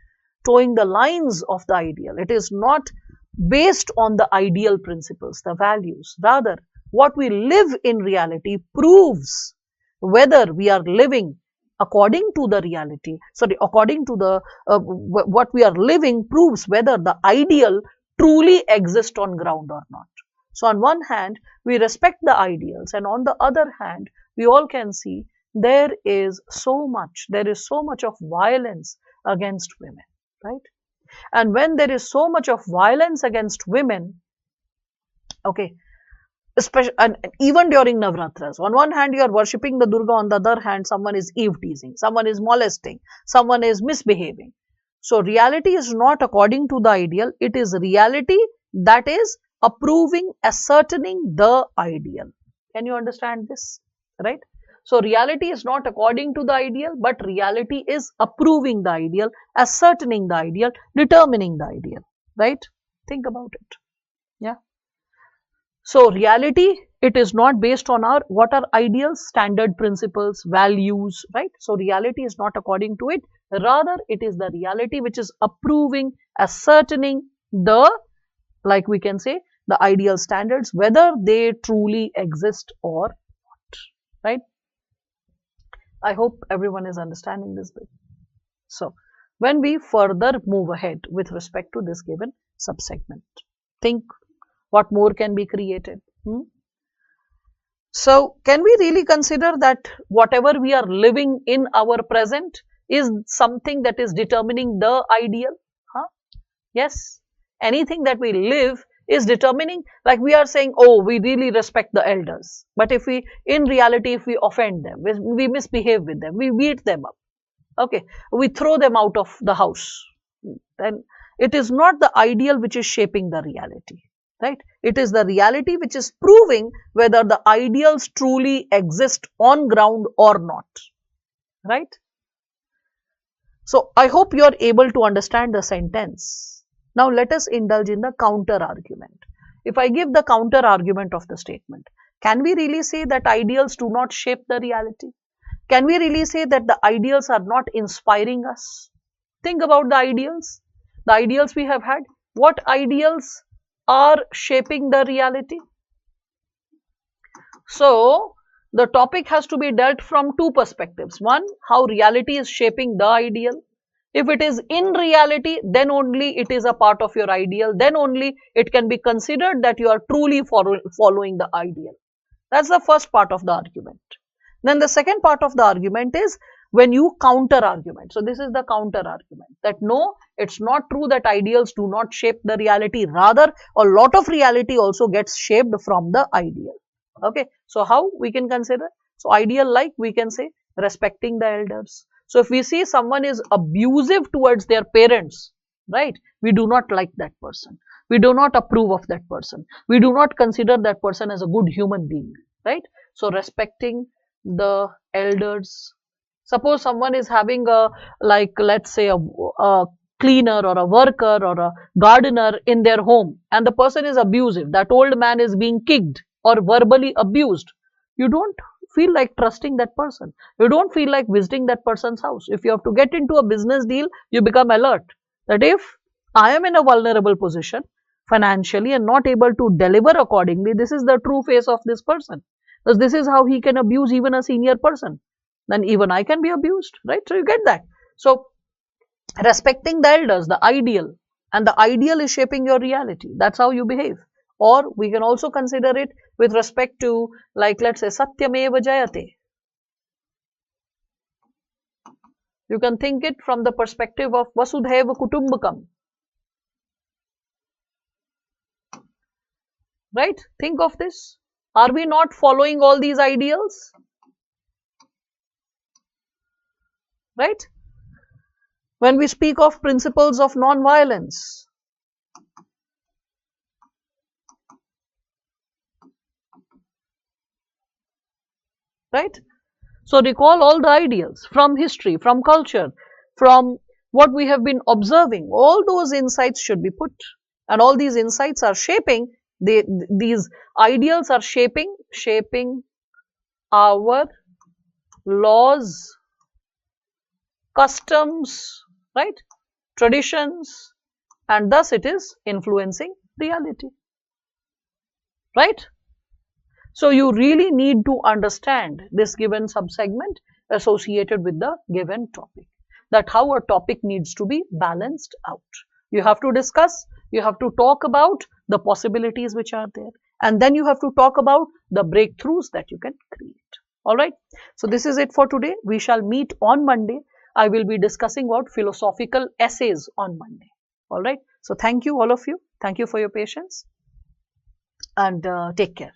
towing the lines of the ideal. It is not based on the ideal principles, the values. Rather, what we live in reality proves whether we are living according to the reality. Sorry, according to the what we are living proves whether the ideal truly exists on ground or not. So on one hand, we respect the ideals, and on the other hand, we all can see there is so much of violence against women, right? And when there is so much of violence against women, okay, especially and even during Navratras, on one hand you are worshipping the Durga, on the other hand someone is eve teasing, someone is molesting, someone is misbehaving. So reality is not according to the ideal, it is reality that is approving, ascertaining the ideal. Can you understand this? Right? So reality is not according to the ideal, but reality is approving the ideal, ascertaining the ideal, determining the ideal. Right? Think about it. Yeah. So reality, it is not based on our what are ideals, standard principles, values, right? So reality is not according to it. Rather, it is the reality which is approving, ascertaining the, like we can say, the ideal standards, whether they truly exist or not, right? I hope everyone is understanding this bit. So, when we further move ahead with respect to this given subsegment, think what more can be created. So, can we really consider that whatever we are living in our present is something that is determining the ideal? Yes, anything that we live is determining, like we are saying, oh, we really respect the elders. But if we, in reality, if we offend them, we misbehave with them, we beat them up, okay, we throw them out of the house, then it is not the ideal which is shaping the reality, right? It is the reality which is proving whether the ideals truly exist on ground or not, right? So I hope you are able to understand the sentence. Now let us indulge in the counter argument. If I give the counter argument of the statement, can we really say that ideals do not shape the reality? Can we really say that the ideals are not inspiring us? Think about the ideals. The ideals we have had. What ideals are shaping the reality? So, the topic has to be dealt from two perspectives. One, how reality is shaping the ideal. If it is in reality, then only it is a part of your ideal. Then only it can be considered that you are truly following the ideal. That's the first part of the argument. Then the second part of the argument is when you counter argument. So this is the counter argument, that no, it's not true that ideals do not shape the reality. Rather, a lot of reality also gets shaped from the ideal. Okay. So how we can consider? So ideal, like we can say respecting the elders. So if we see someone is abusive towards their parents, right, we do not like that person. We do not approve of that person. We do not consider that person as a good human being, right? So respecting the elders. Suppose someone is having a, like, let's say a cleaner or a worker or a gardener in their home, and the person is abusive. That old man is being kicked or verbally abused. You don't feel like trusting that person. You don't feel like visiting that person's house. If you have to get into a business deal, you become alert that if I am in a vulnerable position financially and not able to deliver accordingly, this is the true face of this person. Because this is how he can abuse even a senior person. Then even I can be abused, right? So you get that. So respecting the elders, the ideal, and the ideal is shaping your reality. That's how you behave. Or we can also consider it with respect to, like, let's say, Satyameva Jayate. You can think it from the perspective of Vasudhaiva Kutumbakam. Right? Think of this. Are we not following all these ideals? Right? When we speak of principles of non-violence, right? So recall all the ideals from history, from culture, from what we have been observing. All those insights should be put, and all these insights are shaping, these ideals are shaping our laws, customs, right, traditions, and thus it is influencing reality, right? So you really need to understand this given subsegment associated with the given topic, that how a topic needs to be balanced out. You have to discuss, you have to talk about the possibilities which are there, and then you have to talk about the breakthroughs that you can create. All right. So this is it for today. We shall meet on Monday. I will be discussing about philosophical essays on Monday. All right. So thank you, all of you. Thank you for your patience, and take care.